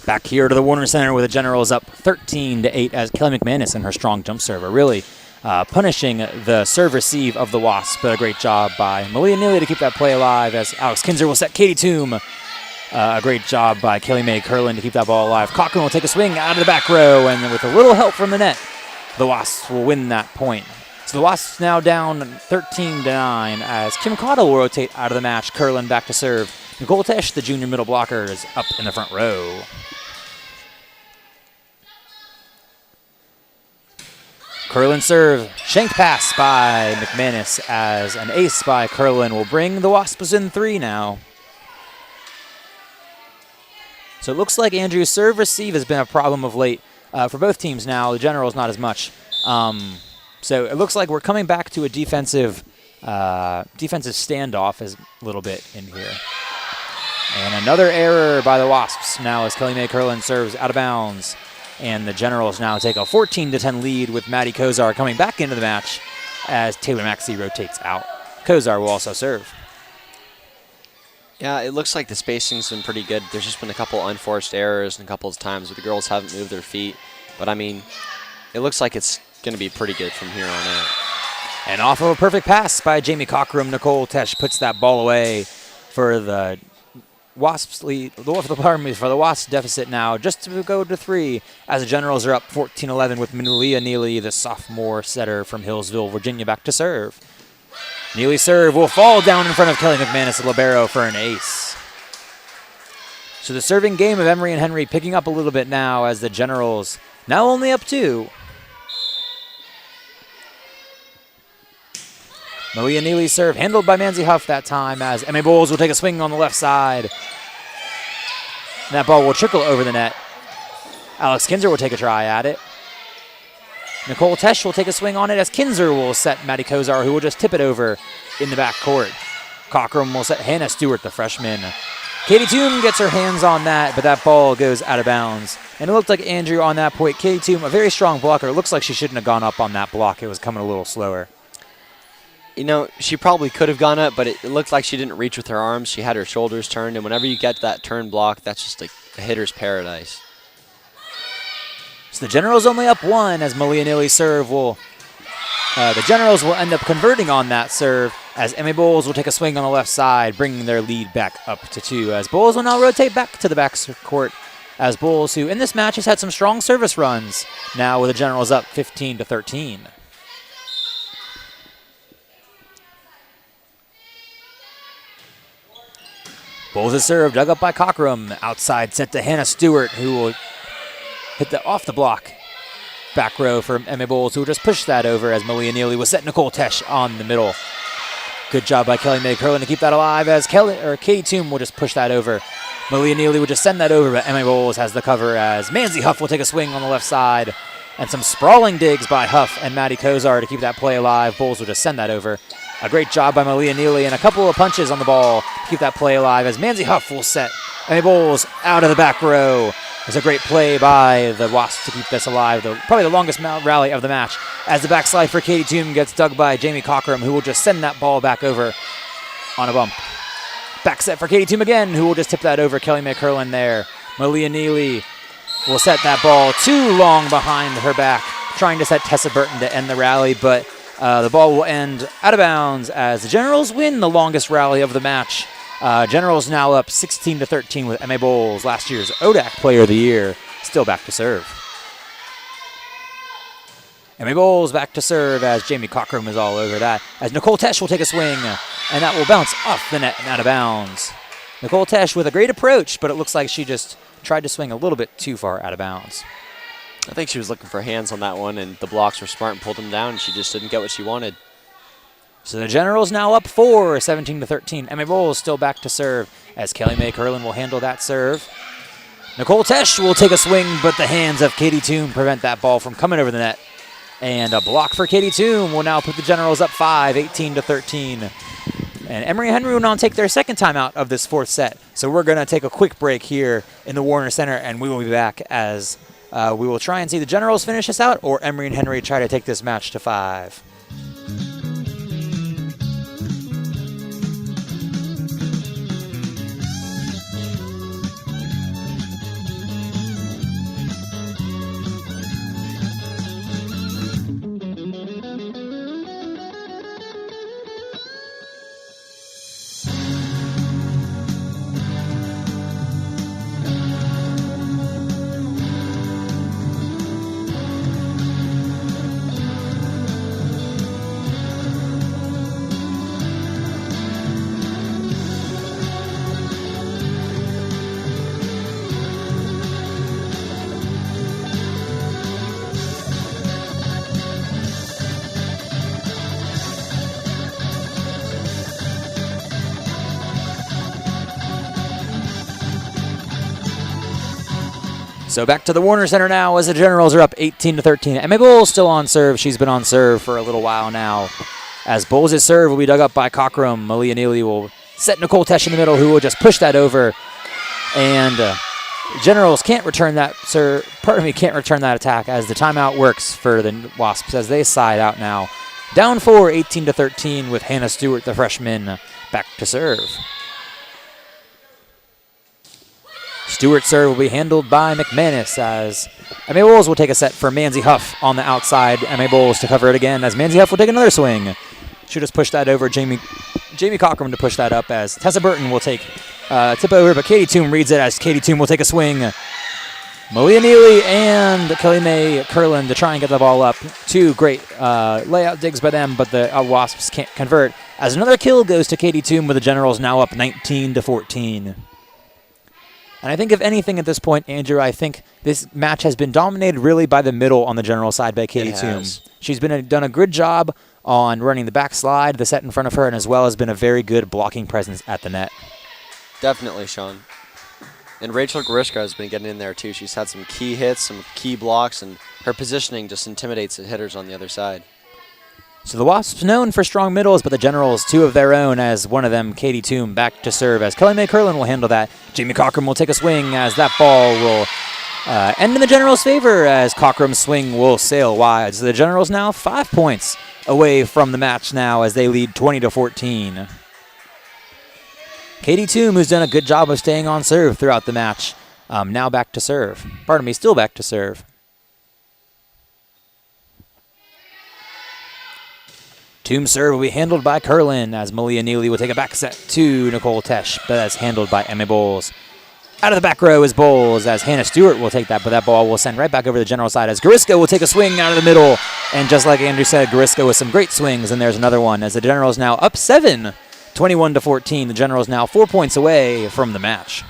Back here to the Warner Center where the Generals up 13-8 as Kelly McManus and her strong jump serve are really punishing the serve receive of the Wasps, but a great job by Malia Neely to keep that play alive as Alex Kinzer will set Katie Toom. A great job by Kelly Mae Curlin to keep that ball alive. Cochran will take a swing out of the back row, and with a little help from the net, the Wasps will win that point. So the Wasps now down 13-9 as Kim Cottle will rotate out of the match. Curlin back to serve. Nicole Tesh, the junior middle blocker, is up in the front row. Curlin serve, shanked pass by McManus as an ace by Curlin will bring the Wasps in 3 now. So it looks like Andrew's serve receive has been a problem of late for both teams now. The Generals not as much. So it looks like we're coming back to a defensive standoff a little bit in here. And another error by the Wasps now as Kelly Mae Curlin serves out of bounds. And the Generals now take a 14-10 lead with Maddie Kozar coming back into the match as Taylor Maxey rotates out. Kozar will also serve. Yeah, it looks like the spacing's been pretty good. There's just been a couple unforced errors and a couple of times where the girls haven't moved their feet. But, I mean, it looks like it's going to be pretty good from here on out. And off of a perfect pass by Jamie Cockrum, Nicole Tesh puts that ball away for the Wasps lead, for the Wasps deficit now just to go to 3 as the Generals are up 14-11 with Malia Neely, the sophomore setter from Hillsville, Virginia, back to serve. Neely's serve will fall down in front of Kelly McManus at libero for an ace. So the serving game of Emory and Henry picking up a little bit now as the Generals now only up 2. Malia Neely's serve handled by Manzi Huff that time as Emmy Bowles will take a swing on the left side. And that ball will trickle over the net. Alex Kinzer will take a try at it. Nicole Tesh will take a swing on it as Kinzer will set Maddie Kozar, who will just tip it over in the back court. Cockrum will set Hannah Stewart, the freshman. Katie Toom gets her hands on that, but that ball goes out of bounds. And it looked like Andrew on that point. Katie Toom, a very strong blocker. It looks like she shouldn't have gone up on that block. It was coming a little slower. You know, she probably could have gone up, but it looked like she didn't reach with her arms. She had her shoulders turned, and whenever you get that turn block, that's just like a hitter's paradise. So the Generals only up 1 as Malia Neely's serve will... the Generals will end up converting on that serve as Emmy Bowles will take a swing on the left side, bringing their lead back up to 2 as Bowles will now rotate back to the back court as Bowles, who in this match has had some strong service runs, now with the Generals up 15-13. Bowles' serve dug up by Cockrum. Outside sent to Hannah Stewart, who will hit off the block. Back row for Emmy Bowles, who will just push that over as Malia Neely will set Nicole Tesh on the middle. Good job by Kelly Mae Curlin to keep that alive as Katie Toom will just push that over. Malia Neely will just send that over, but Emmy Bowles has the cover as Manzi Huff will take a swing on the left side. And some sprawling digs by Huff and Maddie Kozar to keep that play alive. Bowles will just send that over. A great job by Malia Neely and a couple of punches on the ball to keep that play alive as Manzi Huff will set Emmy Bowles out of the back row. It's a great play by the Wasps to keep this alive, probably the longest rally of the match, as the backslide for Katie Toom gets dug by Jamie Cockrum, who will just send that ball back over on a bump. Back set for Katie Toom again, who will just tip that over. Kelly Mae Curlin there. Malia Neely will set that ball too long behind her back, trying to set Tessa Burton to end the rally, but the ball will end out of bounds as the Generals win the longest rally of the match. Generals now up 16-13 with Emmy Bowles, last year's ODAC Player of the Year, still back to serve. Emmy Bowles back to serve as Jamie Cockrum is all over that, as Nicole Tesh will take a swing, and that will bounce off the net and out of bounds. Nicole Tesh with a great approach, but it looks like she just tried to swing a little bit too far out of bounds. I think she was looking for hands on that one, and the blocks were smart and pulled them down, and she just didn't get what she wanted. So the Generals now up 4, 17-13. Emmy Bowles still back to serve as Kelly Mae Curlin will handle that serve. Nicole Tesh will take a swing, but the hands of Katie Toom prevent that ball from coming over the net. And a block for Katie Toom will now put the Generals up 5, 18-13. And Emory Henry will now take their second timeout of this fourth set. So we're going to take a quick break here in the Warner Center, and we will be back as we will try and see the Generals finish this out, or Emory and Henry try to take this match to 5. So back to the Warner Center now as the Generals are up 18-13. Emmy Bowles still on serve. She's been on serve for a little while now. As Bowles' serve will be dug up by Cockrum, Malia Neely will set Nicole Tesh in the middle, who will just push that over. And Generals can't return that can't return that attack as the timeout works for the Wasps as they side out now. Down 4, 18-13 with Hannah Stewart, the freshman, back to serve. Stewart's serve will be handled by McManus as Emmy Bowles will take a set for Manzi Huff on the outside. Emmy Bowles to cover it again as Manzi Huff will take another swing. She'll just push that over. Jamie Cockrum to push that up as Tessa Burton will take tip over, but Katie Toom reads it as Katie Toom will take a swing. Malia Neely and Kelly Mae Curlin to try and get the ball up. Two great layout digs by them, but the Wasps can't convert as another kill goes to Katie Toom with the Generals now up 19-14. And I think if anything at this point, Andrew, I think this match has been dominated really by the middle on the General side by Katie Toom. She's done a good job on running the backslide, the set in front of her, and as well as been a very good blocking presence at the net. Definitely, Sean. And Rachel Gariska has been getting in there too. She's had some key hits, some key blocks, and her positioning just intimidates the hitters on the other side. So the Wasps known for strong middles, but the Generals two of their own as one of them, Katie Toom, back to serve as Kelly Mae Curlin will handle that. Jamie Cockrum will take a swing as that ball will end in the Generals' favor as Cockrum's swing will sail wide. So the Generals now 5 points away from the match now as they lead 20-14. Katie Toom, who's done a good job of staying on serve throughout the match, now back to serve. Pardon me, still back to serve. Toom's serve will be handled by Curlin as Malia Neely will take a back set to Nicole Tesh, but that's handled by Emmy Bowles. Out of the back row is Bowles as Hannah Stewart will take that, but that ball will send right back over the General side as Gariska will take a swing out of the middle. And just like Andrew said, Gariska with some great swings, and there's another one as the Generals now up 7, 21-14. The Generals now 4 points away from the match.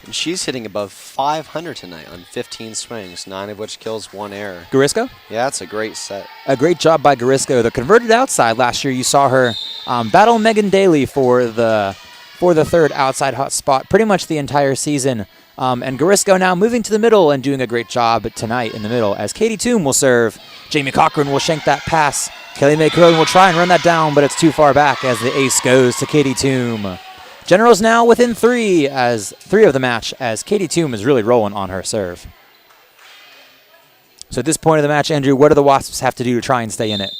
And she's hitting above 500 tonight on 15 swings, 9 of which kills 1 error. Gariska? Yeah, it's a great set. A great job by Gariska. The converted outside last year, you saw her battle Megan Daly for the third outside hot spot pretty much the entire season. And Garisco now moving to the middle and doing a great job tonight in the middle as Katie Toom will serve. Jamie Cochran will shank that pass. Kelly Mae Curlin will try and run that down, but it's too far back as the ace goes to Katie Toom. Generals now within three of the match as Katie Toom is really rolling on her serve. So at this point of the match, Andrew, what do the Wasps have to do to try and stay in it?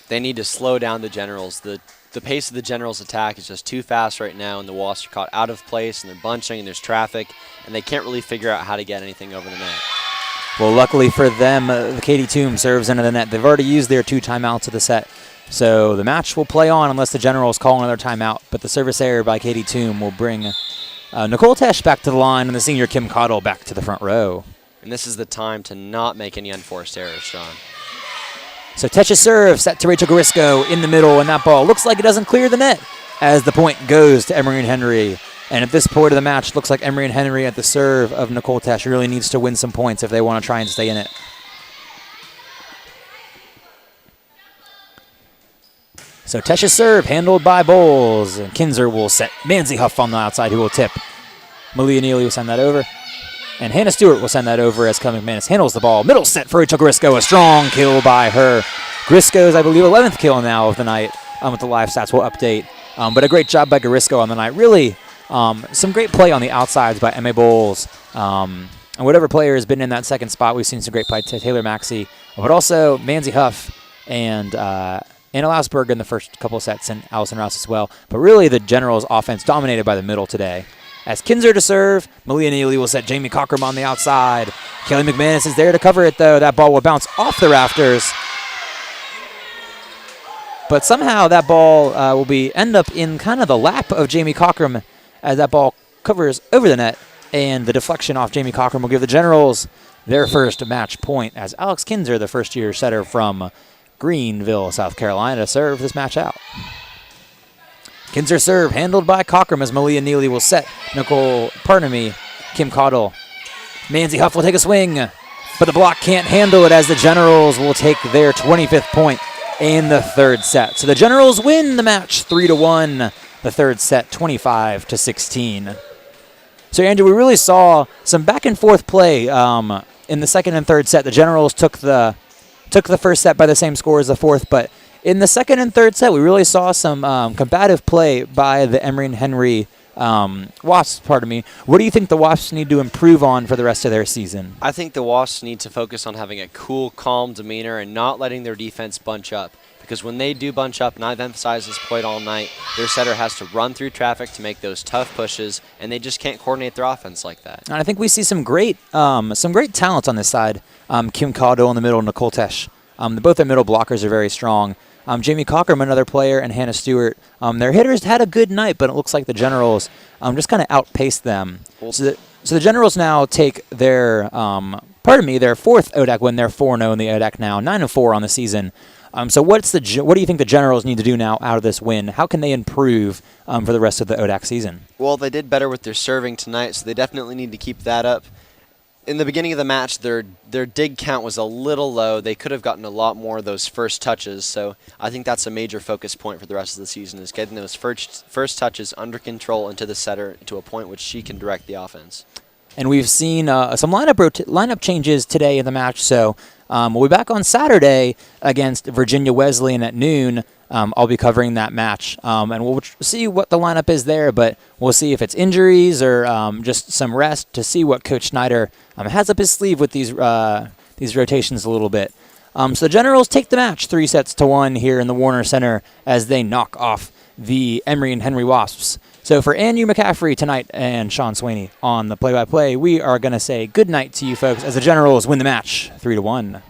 They need to slow down the Generals. The pace of the Generals' attack is just too fast right now, and the Wasps are caught out of place, and they're bunching, and there's traffic, and they can't really figure out how to get anything over the net. Well, luckily for them, Katie Toom serves into the net. They've already used their 2 timeouts of the set, so the match will play on unless the Generals call another timeout, but the service error by Katie Toom will bring Nicole Tesh back to the line and the senior Kim Cottle back to the front row. And this is the time to not make any unforced errors, Sean. So Tesh's serve set to Rachel Garisco in the middle, and that ball looks like it doesn't clear the net as the point goes to Emery and Henry. And at this point of the match, looks like Emery and Henry at the serve of Nicole Tesh really needs to win some points if they want to try and stay in it. So Tesh's serve handled by Bowles. And Kinzer will set Manzi Huff on the outside who will tip. Malia Neely will send that over. And Hannah Stewart will send that over as Kelly McManus handles the ball. Middle set for Rachel Garisco. A strong kill by her. Garisco's, I believe, 11th kill now of the night. With the live stats we'll update. But a great job by Garisco on the night. Really, some great play on the outsides by Emma Bowles. And whatever player has been in that second spot, we've seen some great play to Taylor Maxey. But also Manzi Huff and Anna Lausberg in the first couple of sets, and Allison Rouse as well. But really, the Generals' offense dominated by the middle today. As Kinzer to serve, Malia Neely will set Jamie Cochran on the outside. Kelly McManus is there to cover it, though. That ball will bounce off the rafters. But somehow that ball will end up in kind of the lap of Jamie Cochran as that ball covers over the net. And the deflection off Jamie Cochran will give the Generals their first match point as Alex Kinzer, the first-year setter from Greenville, South Carolina, serve this match out. Kinzer serve handled by Cochran as Malia Neely will set Kim Cottle. Manzi Huff will take a swing, but the block can't handle it as the Generals will take their 25th point in the third set. So the Generals win the match 3-1, the third set 25-16. So Andrew, we really saw some back and forth play in the second and third set. The Generals took the first set by the same score as the fourth, but in the second and third set, we really saw some combative play by the Emery and Henry Wasps, What do you think the Wasps need to improve on for the rest of their season? I think the Wasps need to focus on having a cool, calm demeanor and not letting their defense bunch up. Because when they do bunch up, and I've emphasized this point all night, their setter has to run through traffic to make those tough pushes, and they just can't coordinate their offense like that. And I think we see some great talent on this side. Kim Cottle in the middle, Nicole Tesh. Both their middle blockers are very strong. Jamie Cochran, another player, and Hannah Stewart. Their hitters had a good night, but it looks like the Generals just kind of outpaced them. So the Generals now take their, their fourth ODAC win. They're 4-0 in the ODAC now, 9-4 on the season. So what do you think the Generals need to do now out of this win? How can they improve for the rest of the ODAC season? Well, they did better with their serving tonight, so they definitely need to keep that up. In the beginning of the match, their dig count was a little low. They could have gotten a lot more of those first touches, so I think that's a major focus point for the rest of the season, is getting those first touches under control into the setter to a point which she can direct the offense. And we've seen some lineup changes today in the match, so we'll be back on Saturday against Virginia Wesleyan at noon. I'll be covering that match, and we'll see what the lineup is there, but we'll see if it's injuries or just some rest to see what Coach Schneider has up his sleeve with these rotations a little bit. So the Generals take the match 3-1 here in the Warner Center as they knock off the Emery and Henry Wasps. So for Anu McCaffrey tonight and Sean Swaney on the play-by-play, we are going to say good night to you folks as the Generals win the match 3-1.